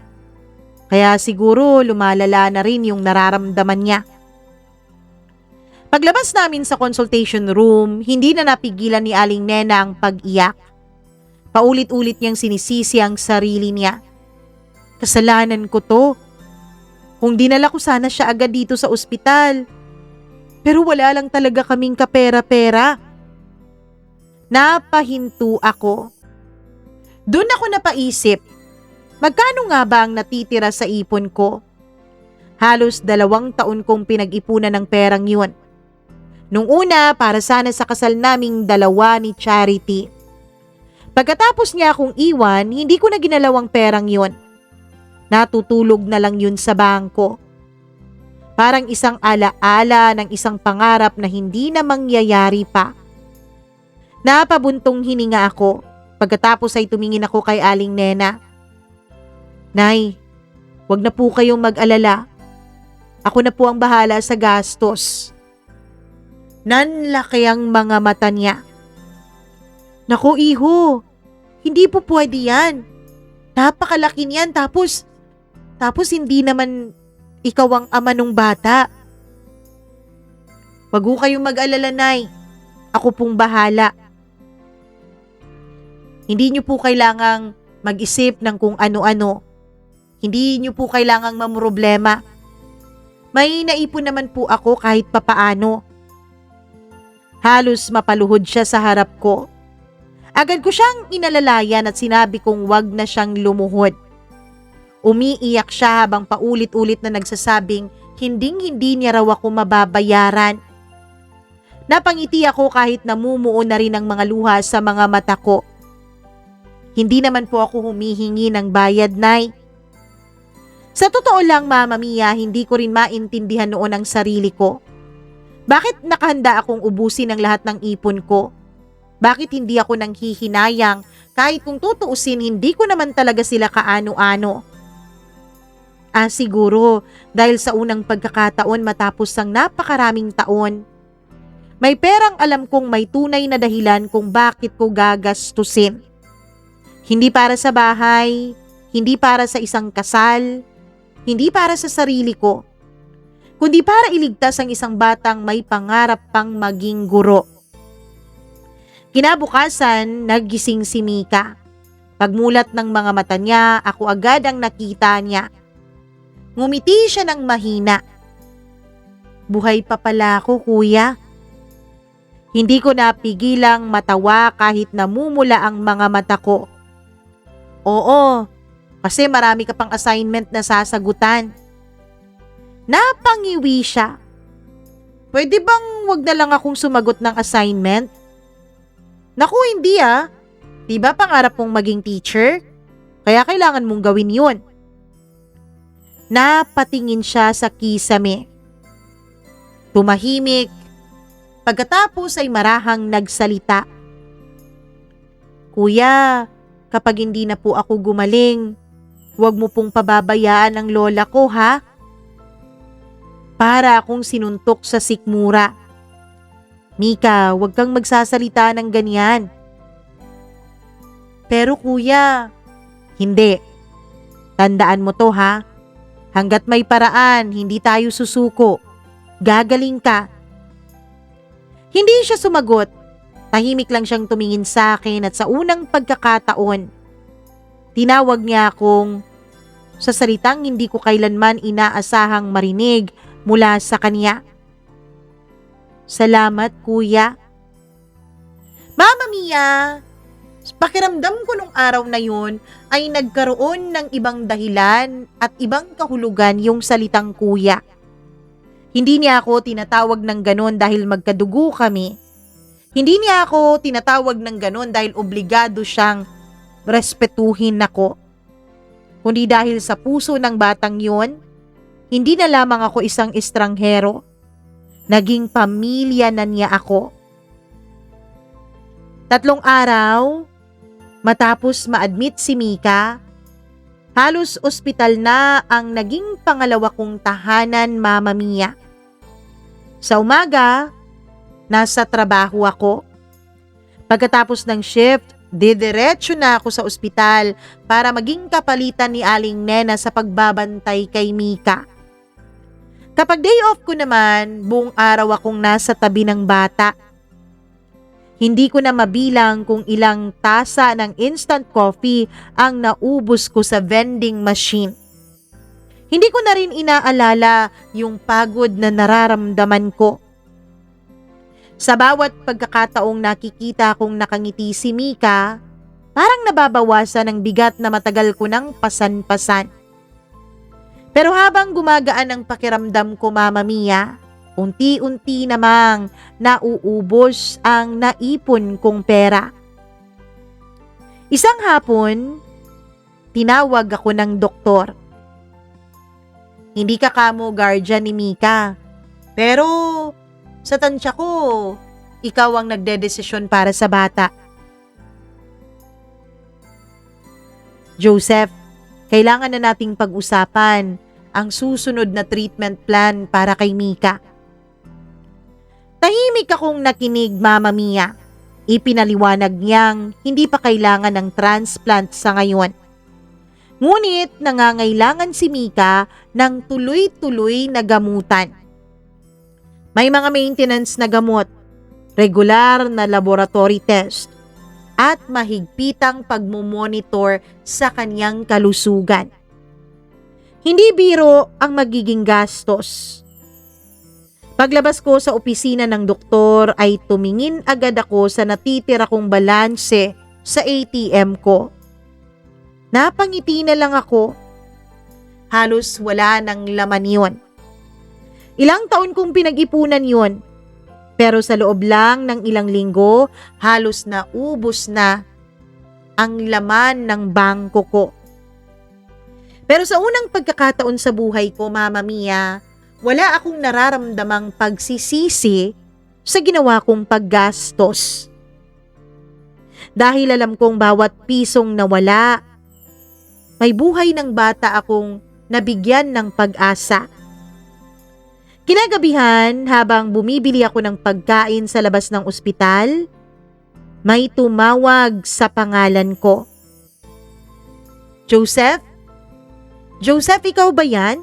Kaya siguro lumalala na rin yung nararamdaman niya. Paglabas namin sa consultation room, hindi na napigilan ni Aling Nena ang pag-iyak. Paulit-ulit niyang sinisisi ang sarili niya. Kasalanan ko to. Kung dinala ko sana siya agad dito sa ospital. Pero wala lang talaga kaming kapera-pera. Napahinto ako. Doon ako napaisip, magkano nga ba ang natitira sa ipon ko? Halos 2 taon kong pinag-ipunan ng perang yun. Nung una, para sana sa kasal naming 2 ni Charity. Pagkatapos niya akong iwan, hindi ko na ginalawang perang yun. Natutulog na lang yun sa bangko. Parang isang alaala ng isang pangarap na hindi na mangyayari pa. Napabuntong hininga ako. Pagkatapos ay tumingin ako kay Aling Nena. Nay, wag na po kayong mag-alala. Ako na po ang bahala sa gastos. Nanlaki ang mga mata niya. Naku, iho, hindi po pwede yan. Napakalaki niyan tapos hindi naman ikaw ang ama ng bata. Wag ho kayong mag-alala, Nay. Ako pong bahala. Hindi niyo po kailangang mag-isip ng kung ano-ano. Hindi niyo po kailangang mamroblema. May naipon naman po ako kahit papaano. Halos mapaluhod siya sa harap ko. Agad ko siyang inalalayan at sinabi kong wag na siyang lumuhod. Umiiyak siya habang paulit-ulit na nagsasabing hinding-hindi niya raw ako mababayaran. Napangiti ako kahit namumuo na rin ang mga luha sa mga mata ko. Hindi naman po ako humihingi ng bayad, Nay. Sa totoo lang, Mama Mia, hindi ko rin maintindihan noon ang sarili ko. Bakit nakahanda akong ubusin ang lahat ng ipon ko? Bakit hindi ako nanghihinayang kahit kung tutuusin hindi ko naman talaga sila kaano-ano? Siguro dahil sa unang pagkakataon matapos ang napakaraming taon. May perang alam kong may tunay na dahilan kung bakit ko gagastusin. Hindi para sa bahay, hindi para sa isang kasal, hindi para sa sarili ko, kundi para iligtas ang isang batang may pangarap pang maging guro. Kinabukasan, naggising si Mika. Pagmulat ng mga mata niya, ako agad ang nakita niya. Ngumiti siya ng mahina. Buhay pa pala ako, kuya. Hindi ko napigilang matawa kahit namumula ang mga mata ko. Oo, kasi marami ka pang assignment na sasagutan. Napangiwi siya. Pwede bang wag na lang akong sumagot ng assignment? Naku, hindi ah. Diba pangarap mong maging teacher? Kaya kailangan mong gawin yun. Napatingin siya sa kisame. Tumahimik. Pagkatapos ay marahang nagsalita. Kuya, kapag hindi na po ako gumaling, huwag mo pong pababayaan ang lola ko, ha? Para akong sinuntok sa sikmura. Mika, huwag kang magsasalita ng ganyan. Pero kuya, hindi. Tandaan mo to, ha? Hanggat may paraan, hindi tayo susuko. Gagaling ka. Hindi siya sumagot. Tahimik lang siyang tumingin sa akin at sa unang pagkakataon, tinawag niya akong sa salitang hindi ko kailanman inaasahang marinig mula sa kanya. Salamat, kuya. Mama Mia, pakiramdam ko nung araw na yun ay nagkaroon ng ibang dahilan at ibang kahulugan yung salitang kuya. Hindi niya ako tinatawag ng ganon dahil magkadugo kami. Hindi niya ako tinatawag ng ganon dahil obligado siyang respetuhin ako. Kundi dahil sa puso ng batang yon, hindi na lamang ako isang estranghero. Naging pamilya na niya ako. 3 araw, matapos ma-admit si Mika, halos ospital na ang naging pangalawa kong tahanan, Mama Mia. Sa umaga, nasa trabaho ako. Pagkatapos ng shift, didiretso na ako sa ospital para maging kapalitan ni Aling Nena sa pagbabantay kay Mika. Kapag day off ko naman, buong araw akong nasa tabi ng bata. Hindi ko na mabilang kung ilang tasa ng instant coffee ang naubos ko sa vending machine. Hindi ko na rin inaalala yung pagod na nararamdaman ko. Sa bawat pagkakataong nakikita kong nakangiti si Mika, parang nababawasan ang bigat na matagal ko nang pasan-pasan. Pero habang gumagaan ang pakiramdam ko, Mama Mia, unti-unti namang nauubos ang naipon kong pera. Isang hapon, tinawag ako ng doktor. Hindi ka kamo guardian ni Mika, pero sa tansya ko, ikaw ang nagdedesisyon para sa bata. Joseph, kailangan na nating pag-usapan ang susunod na treatment plan para kay Mika. Tahimik akong nakinig, Mama Mia. Ipinaliwanag niyang hindi pa kailangan ng transplant sa ngayon. Ngunit nangangailangan si Mika ng tuloy-tuloy na gamutan. May mga maintenance na gamot, regular na laboratory test, at mahigpitang pagmumonitor sa kanyang kalusugan. Hindi biro ang magiging gastos. Paglabas ko sa opisina ng doktor ay tumingin agad ako sa natitira kong balanse sa ATM ko. Napangiti na lang ako. Halos wala nang laman yun. Ilang taon kong pinag-ipunan yun. Pero sa loob lang ng ilang linggo, halos naubos na ang laman ng bangko ko. Pero sa unang pagkakataon sa buhay ko, Mama Mia, wala akong nararamdamang pagsisisi sa ginawa kong paggastos. Dahil alam kong bawat pisong nawala, may buhay ng bata akong nabigyan ng pag-asa. Kinagabihan, habang bumibili ako ng pagkain sa labas ng ospital, may tumawag sa pangalan ko. Joseph? Joseph, ikaw ba yan?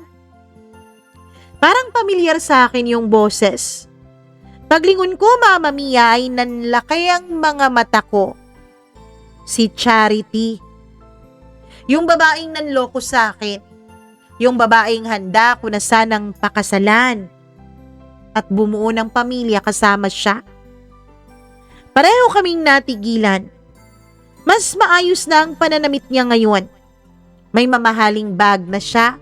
Parang pamilyar sa akin yung boses. Paglingon ko, Mama Mia, ay nanlaki ang mga mata ko. Si Charity. Yung babaeng nanloko sa akin. Yung babaeng handa ko na sanang pakasalan at bumuo ng pamilya kasama siya. Pareho kaming natigilan. Mas maayos na ang pananamit niya ngayon. May mamahaling bag na siya.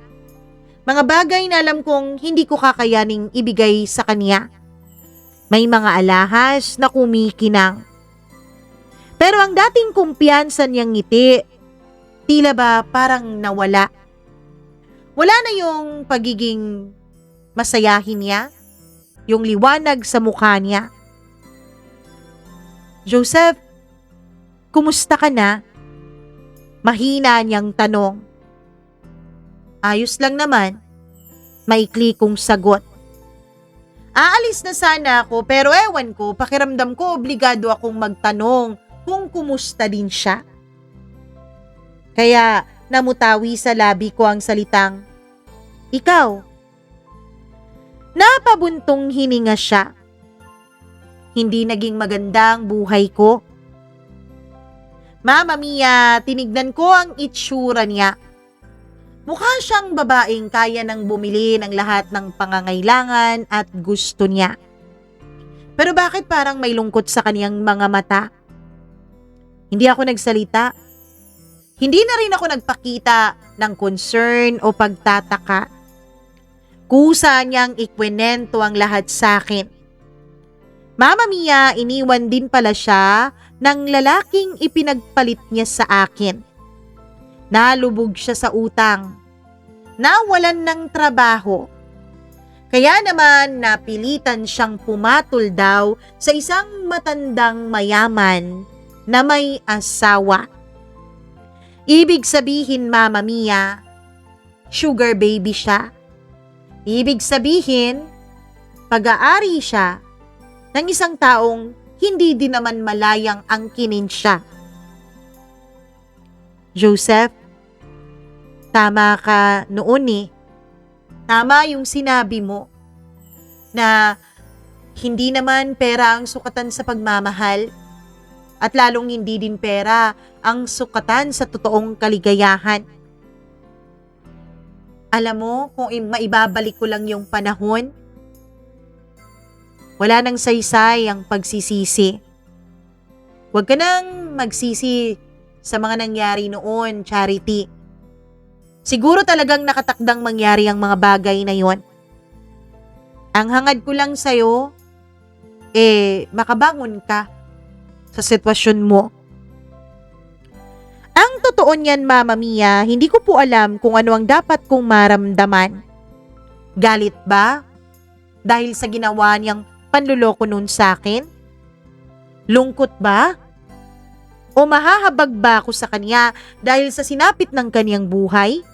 Mga bagay na alam kong hindi ko kakayaning ibigay sa kanya. May mga alahas na kumikinang. Pero ang dating kumpiyansa niyang ngiti, tila ba parang nawala. Wala na yung pagiging masayahin niya, yung liwanag sa mukha niya. Joseph, kumusta ka na? Mahina niyang tanong. Ayos lang naman, maikli kong sagot. Aalis na sana ako pero ewan ko, pakiramdam ko obligado akong magtanong kung kumusta din siya. Kaya namutawi sa labi ko ang salitang, ikaw. Napabuntong hininga siya. Hindi naging maganda ang buhay ko. Mama Mia, tinignan ko ang itsura niya. Mukha siyang babaeng kaya nang bumili ng lahat ng pangangailangan at gusto niya. Pero bakit parang may lungkot sa kaniyang mga mata? Hindi ako nagsalita. Hindi na rin ako nagpakita ng concern o pagtataka. Kusa niyang ikwento ang lahat sa akin. Mama Mia, iniwan din pala siya ng lalaking ipinagpalit niya sa akin. Nalubog siya sa utang. Nawalan ng trabaho. Kaya naman napilitan siyang pumatol daw sa isang matandang mayaman na may asawa. Ibig sabihin, Mama Mia, sugar baby siya. Ibig sabihin, pag-aari siya ng isang taong hindi din naman malayang angkinin siya. Joseph, tama ka noon eh. Tama yung sinabi mo na hindi naman pera ang sukatan sa pagmamahal at lalong hindi din pera ang sukatan sa totoong kaligayahan. Alam mo, kung maibabalik ko lang yung panahon, wala nang saysay ang pagsisisi. Huwag ka nang magsisi sa mga nangyari noon, Charity. Siguro talagang nakatakdang mangyari ang mga bagay na yon. Ang hangad ko lang sa'yo, makabangon ka sa sitwasyon mo. Ang totoo niyan, Mama Mia, hindi ko po alam kung ano ang dapat kong maramdaman. Galit ba? Dahil sa ginawa niyang panluloko nun sa akin? Lungkot ba? O mahahabag ba ako sa kanya dahil sa sinapit ng kaniyang buhay?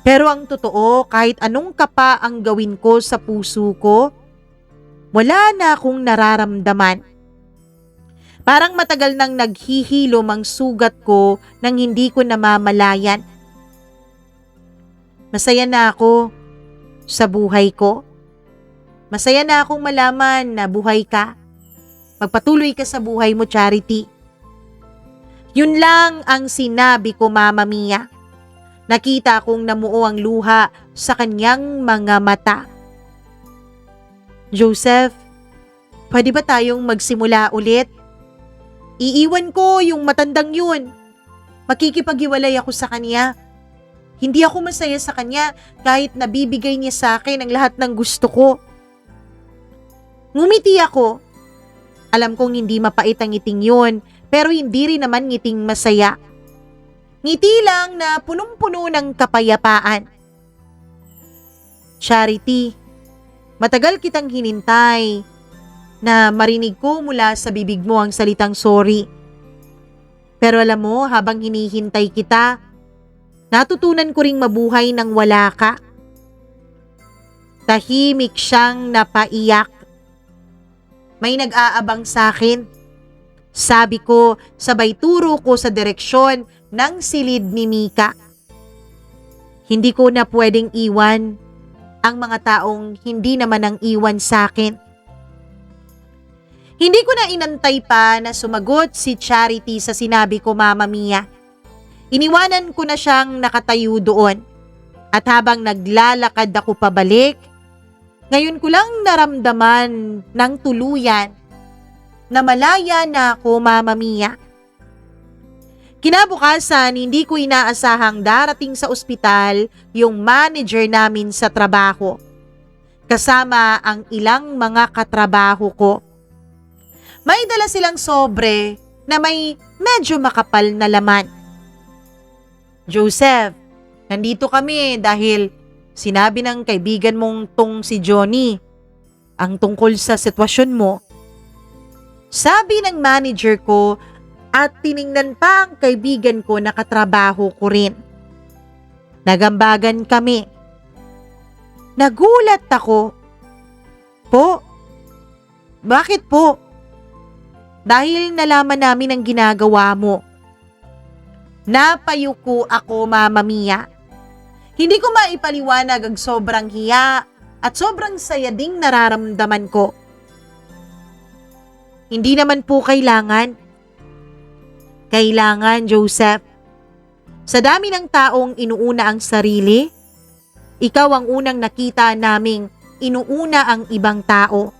Pero ang totoo, kahit anong kapa ang gawin ko sa puso ko, wala na akong nararamdaman. Parang matagal nang naghihilom ang sugat ko nang hindi ko namamalayan. Masaya na ako sa buhay ko. Masaya na akong malaman na buhay ka. Magpatuloy ka sa buhay mo, Charity. Yun lang ang sinabi ko, Mama Mia. Nakita kong namuo ang luha sa kanyang mga mata. Joseph, pwede ba tayong magsimula ulit? Iiwan ko yung matandang yun. Makikipaghiwalay ako sa kanya. Hindi ako masaya sa kanya kahit nabibigay niya sa akin ang lahat ng gusto ko. Ngumiti ako. Alam kong hindi mapait ang ngiting yun, pero hindi rin naman ngiting masaya. Ngiti lang na punong-puno ng kapayapaan. Charity, matagal kitang hinintay na marinig ko mula sa bibig mo ang salitang sorry. Pero alam mo, habang hinihintay kita, natutunan ko ring mabuhay nang wala ka. Tahimik siyang napaiyak. May nag-aabang sa akin. Sabi ko, sabay turo ko sa direksyon ng silid ni Mika. Hindi ko na pwedeng iwan ang mga taong hindi naman ang iwan sa akin. Hindi ko na inantay pa na sumagot si Charity sa sinabi ko, Mama Mia. Iniwanan ko na siyang nakatayo doon. At habang naglalakad ako pabalik, ngayon ko lang naramdaman ng tuluyan na malaya na ako, Mama Mia. Kinabukasan, hindi ko inaasahang darating sa ospital yung manager namin sa trabaho, kasama ang ilang mga katrabaho ko. May dala silang sobre na may medyo makapal na laman. Joseph, nandito kami dahil sinabi ng kaibigan mong si Johnny ang tungkol sa sitwasyon mo. Sabi ng manager ko at tiningnan pa ang kaibigan ko na katrabaho ko rin. Nagambagan kami. Nagulat ako. Po? Bakit po? Dahil nalaman namin ang ginagawa mo. Napayuko ako, Mama Mia. Hindi ko maipaliwanag ang sobrang hiya at sobrang saya ding nararamdaman ko. Hindi naman po kailangan. Kailangan, Joseph. Sa dami ng taong inuuna ang sarili, ikaw ang unang nakita naming inuuna ang ibang tao.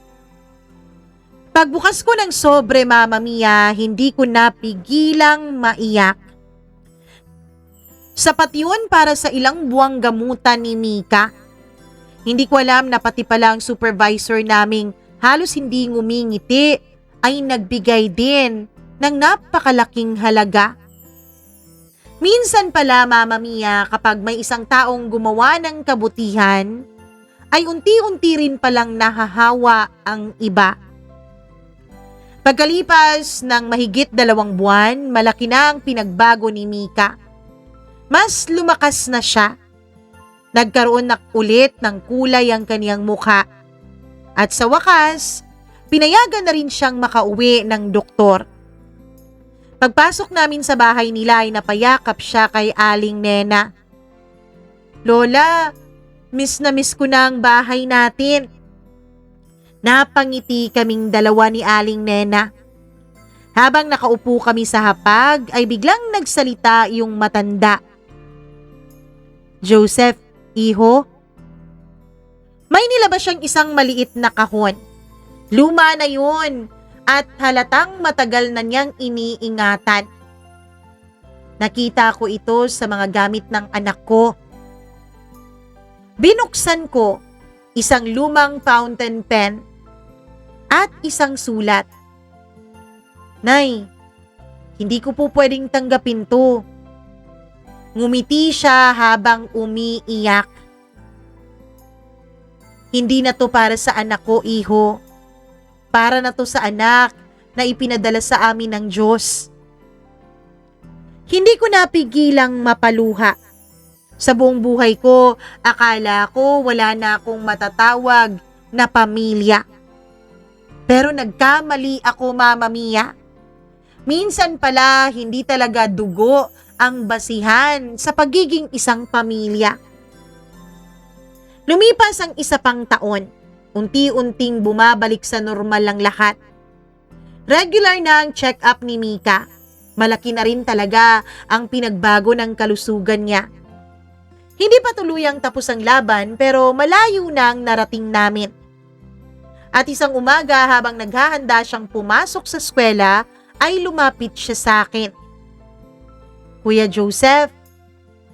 Pagbukas ko ng sobre, Mama Mia, hindi ko napigilang maiyak. Sapat yun para sa ilang buwang gamutan ni Mika. Hindi ko alam na pati pala ang supervisor naming halos hindi ngumingiti ay nagbigay din ng napakalaking halaga. Minsan pala, Mama Mia, kapag may isang taong gumawa ng kabutihan, ay unti-unti rin palang nahahawa ang iba. Pagkalipas ng mahigit 2 buwan, malaki na ang pinagbago ni Mika. Mas lumakas na siya. Nagkaroon na ulit ng kulay ang kaniyang mukha. At sa wakas, pinayagan na rin siyang makauwi ng doktor. Pagpasok namin sa bahay nila ay napayakap siya kay Aling Nena. Lola, miss na miss ko na ang bahay natin. Napangiti kaming dalawa ni Aling Nena. Habang nakaupo kami sa hapag ay biglang nagsalita yung matanda. Joseph, iho? May nilabas siyang isang maliit na kahon. Luma na yun at halatang matagal na niyang iniingatan. Nakita ko ito sa mga gamit ng anak ko. Binuksan ko isang lumang fountain pen at isang sulat. Nay, hindi ko po pwedeng tanggapin to. Ngumiti siya habang umiiyak. Hindi na to para sa anak ko, iho. Para na to sa anak na ipinadala sa amin ng Diyos. Hindi ko napigilang mapaluha. Sa buong buhay ko, akala ko wala na akong matatawag na pamilya. Pero nagkamali ako, Mama Mia. Minsan pala hindi talaga dugo ang basihan sa pagiging isang pamilya. Lumipas ang 1 pang taon. Unti-unting bumabalik sa normal ang lahat. Regular na ang check-up ni Mika. Malaki na rin talaga ang pinagbago ng kalusugan niya. Hindi pa tuluyang tapos ang laban pero malayo na ang narating namin. At isang umaga habang naghahanda siyang pumasok sa eskwela ay lumapit siya sa akin. Kuya Joseph,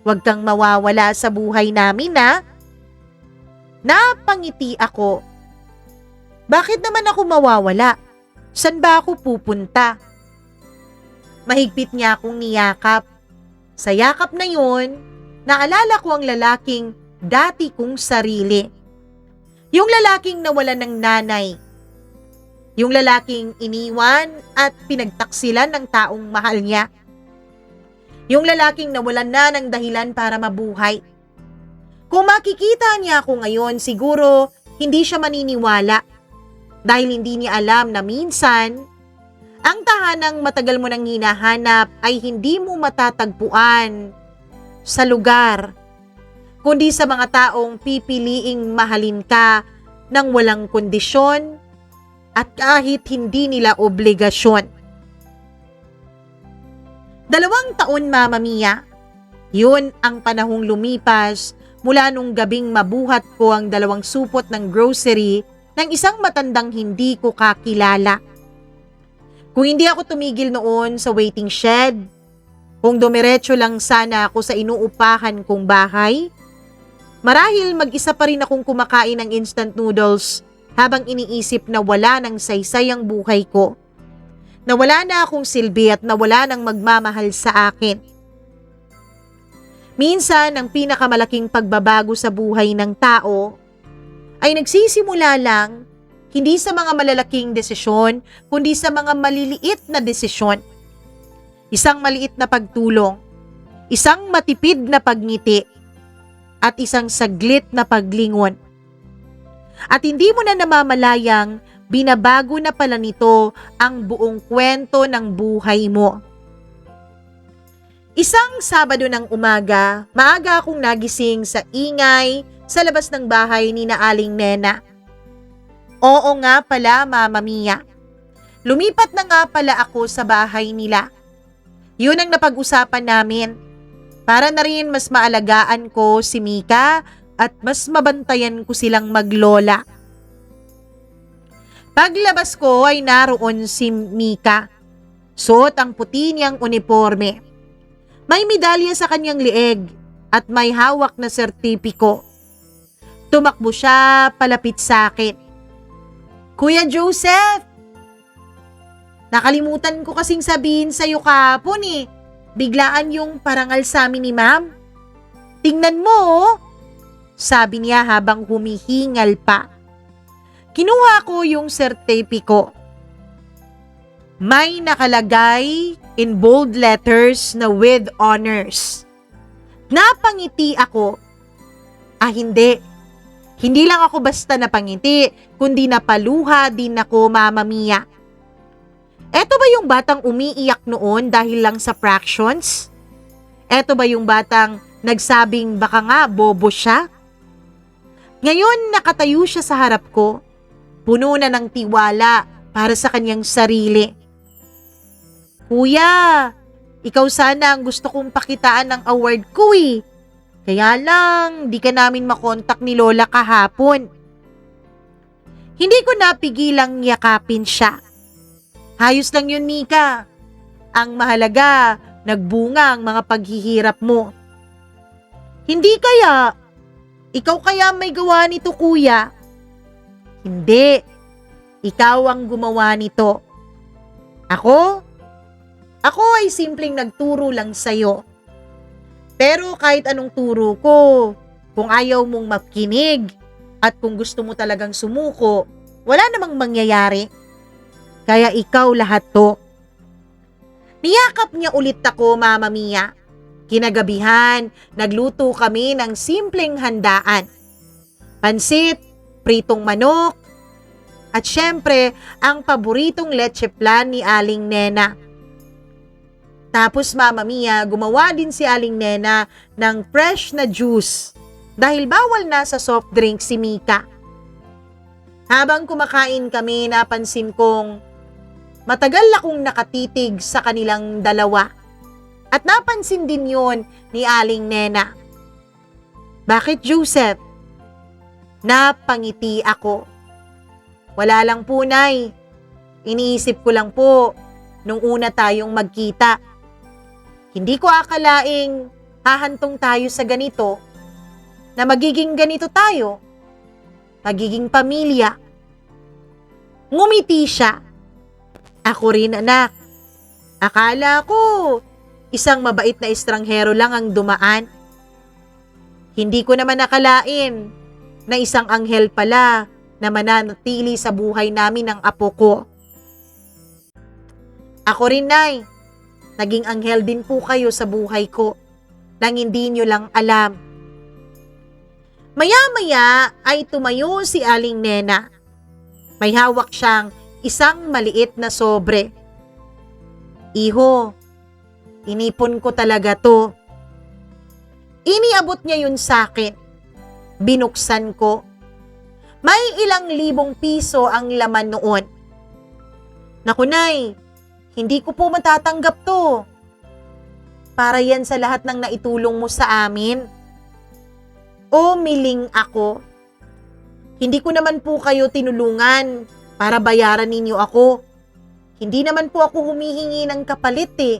huwag kang mawawala sa buhay namin, ha? Napangiti ako. Bakit naman ako mawawala? San ba ako pupunta? Mahigpit niya akong niyakap. Sa yakap na yun, naalala ko ang lalaking dati kong sarili. Yung lalaking nawalan ng nanay. Yung lalaking iniwan at pinagtaksilan ng taong mahal niya. Yung lalaking nawalan na ng dahilan para mabuhay. Kung makikita niya ako ngayon, siguro hindi siya maniniwala. Dahil hindi niya alam na minsan, ang tahanang matagal mo nang hinahanap ay hindi mo matatagpuan sa lugar, kundi sa mga taong pipiliing mahalin ka ng walang kondisyon at kahit hindi nila obligasyon. 2 taon, Mama Mia. Yun ang panahong lumipas mula nung gabing mabuhat ko ang 2 supot ng grocery ng isang matandang hindi ko kakilala. Kung hindi ako tumigil noon sa waiting shed, kung dumiretso lang sana ako sa inuupahan kong bahay, marahil mag-isa pa rin akong kumakain ng instant noodles habang iniisip na wala ng saysay ang buhay ko, na wala na akong silbi at na wala nang magmamahal sa akin. Minsan, ang pinakamalaking pagbabago sa buhay ng tao ay nagsisimula lang hindi sa mga malalaking desisyon, kundi sa mga maliliit na desisyon. Isang maliit na pagtulong, isang matipid na pagngiti, at isang saglit na paglingon. At hindi mo na namamalayang binabago na pala nito ang buong kwento ng buhay mo. Isang Sabado ng umaga, maaga akong nagising sa ingay sa labas ng bahay ni na Aling Nena. Oo nga pala, Mama Mia. Lumipat na nga pala ako sa bahay nila. Yun ang napag-usapan namin. Para na rin mas maalagaan ko si Mika at mas mabantayan ko silang maglola. Paglabas ko ay naroon si Mika. Suot ang puti niyang uniforme. May medalya sa kanyang lieg at may hawak na sertipiko. Tumakbo siya palapit sa akin. Kuya Joseph, nakalimutan ko kasing sabihin sa'yo kahapon eh. Biglaan yung parangal sa amin ni Ma'am. Tingnan mo oh, sabi niya habang humihingal pa. Kinuha ko yung sertipiko. May nakalagay in bold letters na with honors. Napangiti ako. Hindi. Hindi lang ako basta napangiti, kundi napaluha din ako, Mama Mia. Eto ba yung batang umiiyak noon dahil lang sa fractions? Eto ba yung batang nagsabing baka nga bobo siya? Ngayon nakatayo siya sa harap ko, puno na ng tiwala para sa kanyang sarili. Kuya, ikaw sana ang gusto kong pakitaan ng award ko eh. Kaya lang, di ka namin makontak ni Lola kahapon. Hindi ko napigilang yakapin siya. Hayos lang yun, Mika. Ang mahalaga, nagbunga ang mga paghihirap mo. Hindi kaya? Ikaw kaya may gawa nito, kuya? Hindi. Ikaw ang gumawa nito. Ako? Ako ay simpleng nagturo lang sa'yo. Pero kahit anong turo ko, kung ayaw mong makinig at kung gusto mo talagang sumuko, wala namang mangyayari. Kaya ikaw lahat to. Niyakap niya ulit ako, Mama Mia. Kinagabihan, nagluto kami ng simpleng handaan. Pansit, pritong manok, at syempre, ang paboritong leche flan ni Aling Nena. Tapos Mama Mia, gumawa din si Aling Nena ng fresh na juice dahil bawal na sa soft drink si Mika. Habang kumakain kami, napansin kong matagal akong nakatitig sa kanilang dalawa. At napansin din yon ni Aling Nena. Bakit, Joseph? Napangiti ako. Wala lang po, Nay. Iniisip ko lang po nung una tayong magkita. Hindi ko akalaing hahantong tayo sa ganito, na magiging ganito tayo, magiging pamilya. Ngumiti siya. Ako rin, anak. Akala ko, isang mabait na estranghero lang ang dumaan. Hindi ko naman nakalain na isang anghel pala na mananatili sa buhay namin ng apo ko. Ako rin, Nay. Naging anghel din po kayo sa buhay ko, nang hindi nyo lang alam. Maya-maya ay tumayo si Aling Nena. May hawak siyang isang maliit na sobre. Iho, inipon ko talaga to. Iniabot niya yun sa akin. Binuksan ko. May ilang libong piso ang laman noon. Naku, Nay, hindi ko po matatanggap to. Para yan sa lahat ng naitulong mo sa amin. Umiling ako. Hindi ko naman po kayo tinulungan para bayaran ninyo ako. Hindi naman po ako humihingi ng kapalit eh.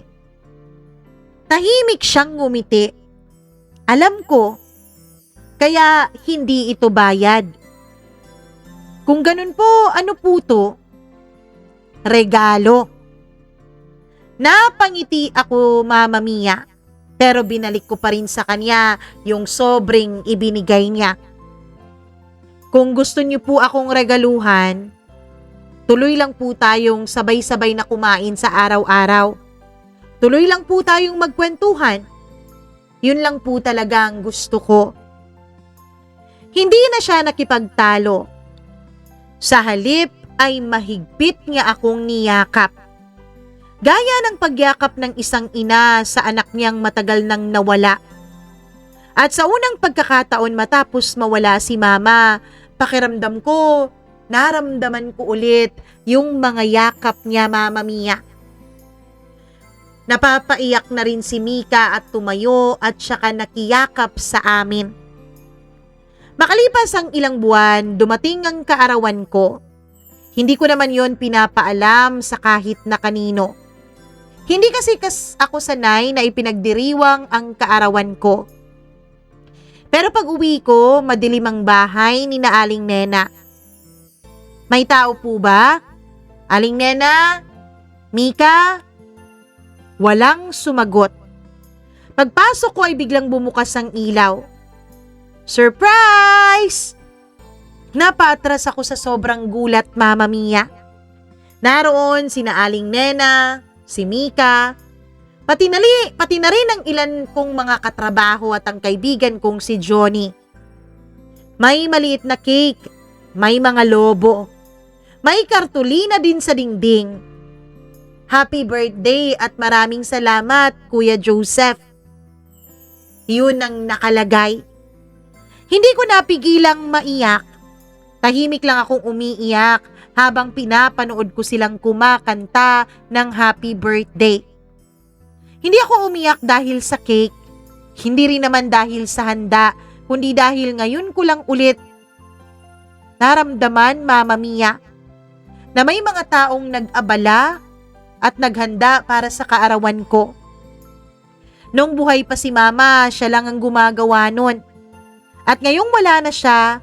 Tahimik siyang ngumiti. Alam ko, kaya hindi ito bayad. Kung ganun po, ano po to? Regalo. Napangiti ako, Mama Mia, pero binalik ko pa rin sa kanya yung sobrang ibinigay niya. Kung gusto niyo po akong regaluhan, tuloy lang po tayong sabay-sabay na kumain sa araw-araw. Tuloy lang po tayong magkwentuhan. Yun lang po talaga ang gusto ko. Hindi na siya nakipagtalo. Sa halip ay mahigpit niya akong niyakap. Gaya ng pagyakap ng isang ina sa anak niyang matagal nang nawala. At sa unang pagkakataon matapos mawala si Mama, pakiramdam ko, naramdaman ko ulit yung mga yakap niya, Mama Mia. Napapaiyak na rin si Mika at tumayo at saka nakiyakap sa amin. Makalipas ang ilang buwan, dumating ang kaarawan ko. Hindi ko naman yon pinapaalam sa kahit na kanino. Hindi kasi ako sanay na ipinagdiriwang ang kaarawan ko. Pero pag uwi ko, madilim ang bahay ni na Aling Nena. May tao po ba? Aling Nena? Mika? Walang sumagot. Pagpasok ko ay biglang bumukas ang ilaw. Surprise! Napaatras ako sa sobrang gulat, Mama Mia. Naroon sina Aling Nena, si Mika, pati na rin ang ilan kong mga katrabaho at ang kaibigan kong si Johnny. May maliit na cake, may mga lobo, may kartulina din sa dingding. Happy birthday at maraming salamat, Kuya Joseph. Yun ang nakalagay. Hindi ko napigilang maiyak. Tahimik lang akong umiiyak habang pinapanood ko silang kumakanta ng happy birthday. Hindi ako umiyak dahil sa cake, hindi rin naman dahil sa handa, kundi dahil ngayon ko lang ulit naramdaman, Mama Mia, na may mga taong nag-abala at naghanda para sa kaarawan ko. Nung buhay pa si Mama, siya lang ang gumagawa nun. At ngayong wala na siya,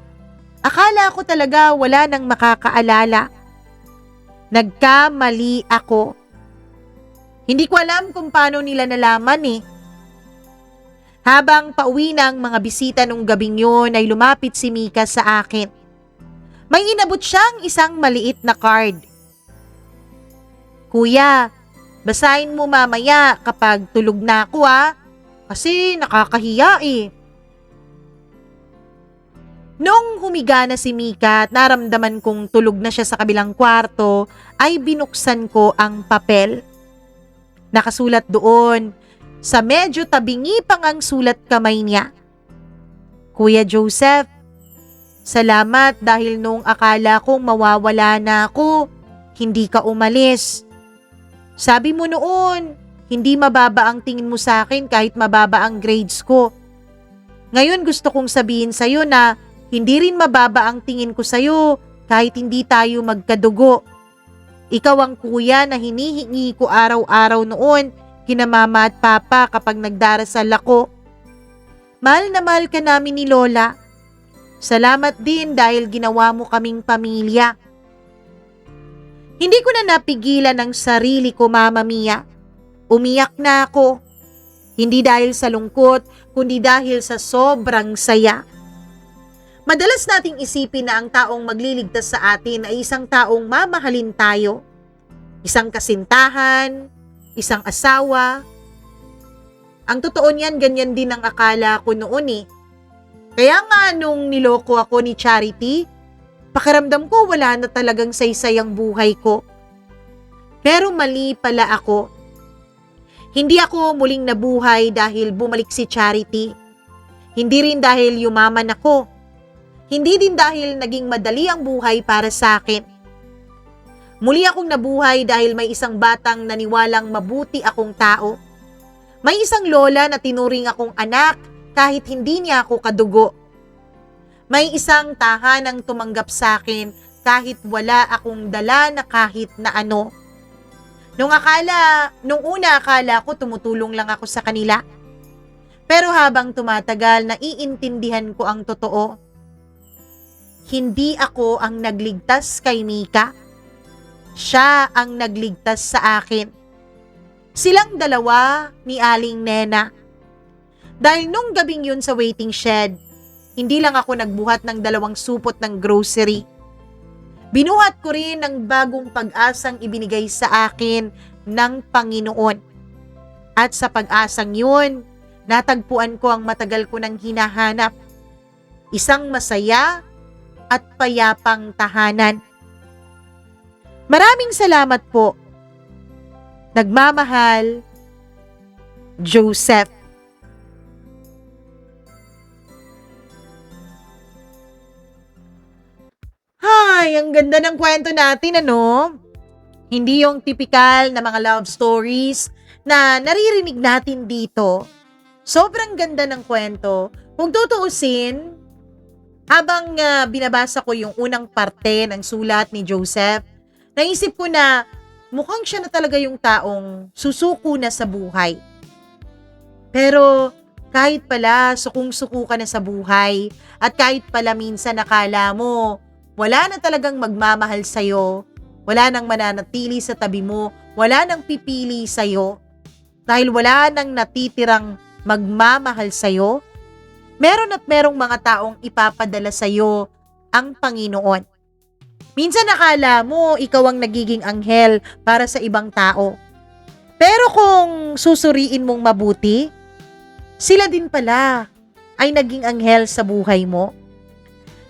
akala ko talaga wala nang makakaalala. Nagkamali ako. Hindi ko alam kung paano nila nalaman eh. Habang pauwi ng mga bisita nung gabing yun ay lumapit si Mika sa akin. May inabot siyang isang maliit na card. Kuya, basahin mo mamaya kapag tulog na ako kasi nakakahiya eh. Nung humiga na si Mika at naramdaman kong tulog na siya sa kabilang kwarto, ay binuksan ko ang papel. Nakasulat doon, sa medyo tabingi pang ang sulat kamay niya. Kuya Joseph, salamat dahil nung akala kong mawawala na ako, hindi ka umalis. Sabi mo noon, hindi mababa ang tingin mo sa akin kahit mababa ang grades ko. Ngayon gusto kong sabihin sa'yo na hindi rin mababa ang tingin ko sa'yo kahit hindi tayo magkadugo. Ikaw ang kuya na hinihingi ko araw-araw noon kina mama at papa kapag nagdarasal ako. Mahal na mahal ka namin ni Lola. Salamat din dahil ginawa mo kaming pamilya. Hindi ko na napigilan ang sarili ko, Mama Mia. Umiyak na ako. Hindi dahil sa lungkot, kundi dahil sa sobrang saya. Madalas nating isipin na ang taong magliligtas sa atin ay isang taong mamahalin tayo. Isang kasintahan, isang asawa. Ang totoo niyan, ganyan din ang akala ko noon eh. Kaya nga nung niloko ako ni Charity, pakiramdam ko wala na talagang saysay ang buhay ko. Pero mali pala ako. Hindi ako muling nabuhay dahil bumalik si Charity. Hindi rin dahil yumaman ako. Hindi din dahil naging madali ang buhay para sa akin. Muli akong nabuhay dahil may isang batang naniwalang mabuti akong tao. May isang lola na tinuring akong anak kahit hindi niya ako kadugo. May isang tahanang tumanggap sa akin kahit wala akong dala na kahit na ano. Nung una akala ko tumutulong lang ako sa kanila. Pero habang tumatagal, naiintindihan ko ang totoo. Hindi ako ang nagligtas kay Mika. Siya ang nagligtas sa akin. Silang dalawa ni Aling Nena. Dahil nung gabing yun sa waiting shed, hindi lang ako nagbuhat ng 2 supot ng grocery. Binuhat ko rin ng bagong pag-asang ibinigay sa akin ng Panginoon. At sa pag-asang yun, natagpuan ko ang matagal ko nang hinahanap. Isang masaya at payapang tahanan. Maraming salamat po. Nagmamahal, Joseph. Ay, ang ganda ng kwento natin, ano? Hindi yung typical na mga love stories na naririnig natin dito. Sobrang ganda ng kwento. Kung tutuusin, habang binabasa ko yung unang parte ng sulat ni Joseph, naisip ko na mukhang siya na talaga yung taong susuko na sa buhay. Pero kahit pala sukong-suko ka na sa buhay at kahit pala minsan nakala mo wala na talagang magmamahal sa'yo, wala nang mananatili sa tabi mo, wala nang pipili sa'yo, dahil wala nang natitirang magmamahal sa'yo, meron at merong mga taong ipapadala sa'yo ang Panginoon. Minsan nakala mo ikaw ang nagiging anghel para sa ibang tao. Pero kung susuriin mong mabuti, sila din pala ay naging anghel sa buhay mo.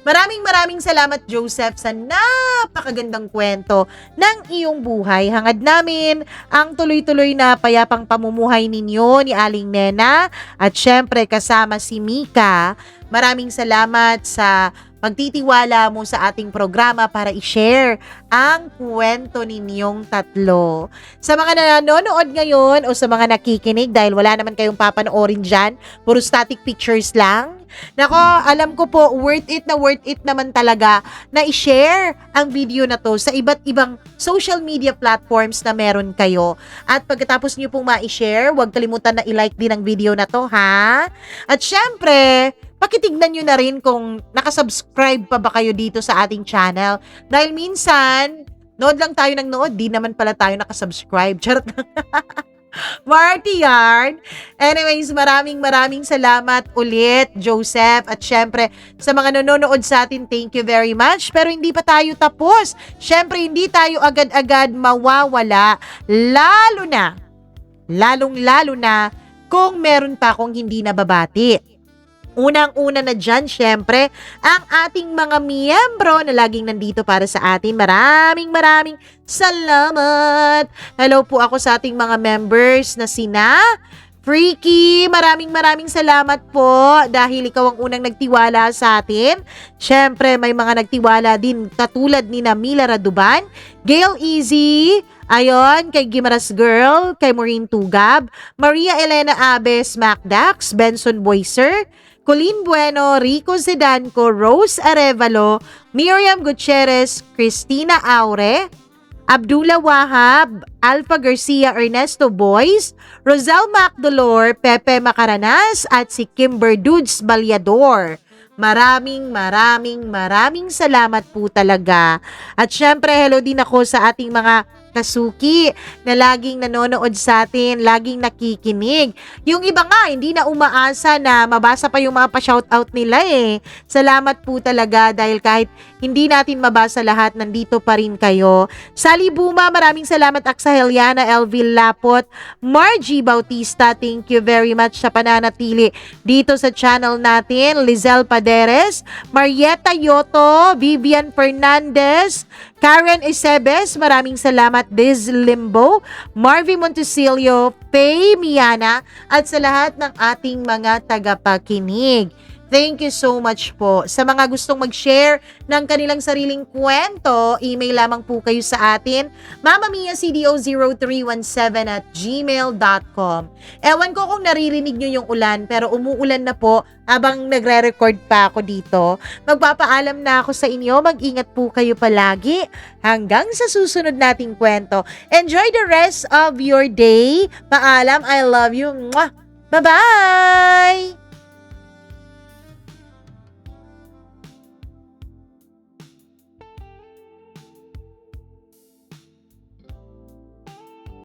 Maraming salamat, Joseph, sa napakagandang kwento ng iyong buhay. Hangad namin ang tuloy-tuloy na payapang pamumuhay ninyo ni Aling Nena at syempre kasama si Mika. Maraming salamat sa pagtitiwala mo sa ating programa para i-share ang kwento ninyong tatlo. Sa mga nanonood ngayon o sa mga nakikinig dahil wala naman kayong papanoorin dyan, puro static pictures lang. Nako, alam ko po, worth it naman talaga na i-share ang video na to sa iba't ibang social media platforms na meron kayo. At pagkatapos nyo pong ma-share, huwag kalimutan na i-like din ang video na to, ha? At syempre, pakitignan nyo na rin kung nakasubscribe pa ba kayo dito sa ating channel. Dahil minsan, nood lang tayo ng nood, di naman pala tayo nakasubscribe. Charot lang. Marty yarn. Anyways, maraming salamat ulit, Joseph. At syempre, sa mga nanonood sa atin, thank you very much. Pero hindi pa tayo tapos. Syempre, hindi tayo agad-agad mawawala. Lalong-lalo na kung meron pa akong hindi nababati. Unang-una na dyan, syempre, ang ating mga miyembro na laging nandito para sa atin. Maraming salamat. Hello po ako sa ating mga members na sina Freaky. Maraming salamat po dahil ikaw ang unang nagtiwala sa atin. Syempre, may mga nagtiwala din katulad ni Mila Raduban, Gail Easy, ayon, kay Gimaras Girl, kay Maureen Tugab, Maria Elena Abes Macdax, Benson Boyser, Colleen Bueno, Rico Zedanco, Rose Arevalo, Miriam Gutierrez, Cristina Aure, Abdullah Wahab, Alpha Garcia, Ernesto Boys, Rosal Macdolor, Pepe Macaranas, at si Kimber Dudes Balyador. Maraming salamat po talaga. At syempre, hello din ako sa ating mga kasuki na laging nanonood sa atin, laging nakikinig. Yung iba nga, hindi na umaasa na mabasa pa yung mga pa-shoutout nila eh. Salamat po talaga dahil kahit hindi natin mabasa lahat, nandito pa rin kayo. Sally Buma, maraming salamat. Aksa Heliana, LV Lapot, Margie Bautista, thank you very much sa pananatili dito sa channel natin. Lizelle Paderes, Marietta Yoto, Vivian Fernandez, Karen Isebes, maraming salamat. Diz Limbo, Marvin Montesilio, Faye Miana, at sa lahat ng ating mga tagapakinig. Thank you so much po. Sa mga gustong mag-share ng kanilang sariling kwento, email lamang po kayo sa atin, mamamiacdo0317@gmail.com. Ewan ko kung naririnig nyo yung ulan, pero umuulan na po habang nagre-record pa ako dito. Magpapaalam na ako sa inyo, mag-ingat po kayo palagi hanggang sa susunod nating kwento. Enjoy the rest of your day. Paalam, I love you. Mwah! Bye-bye!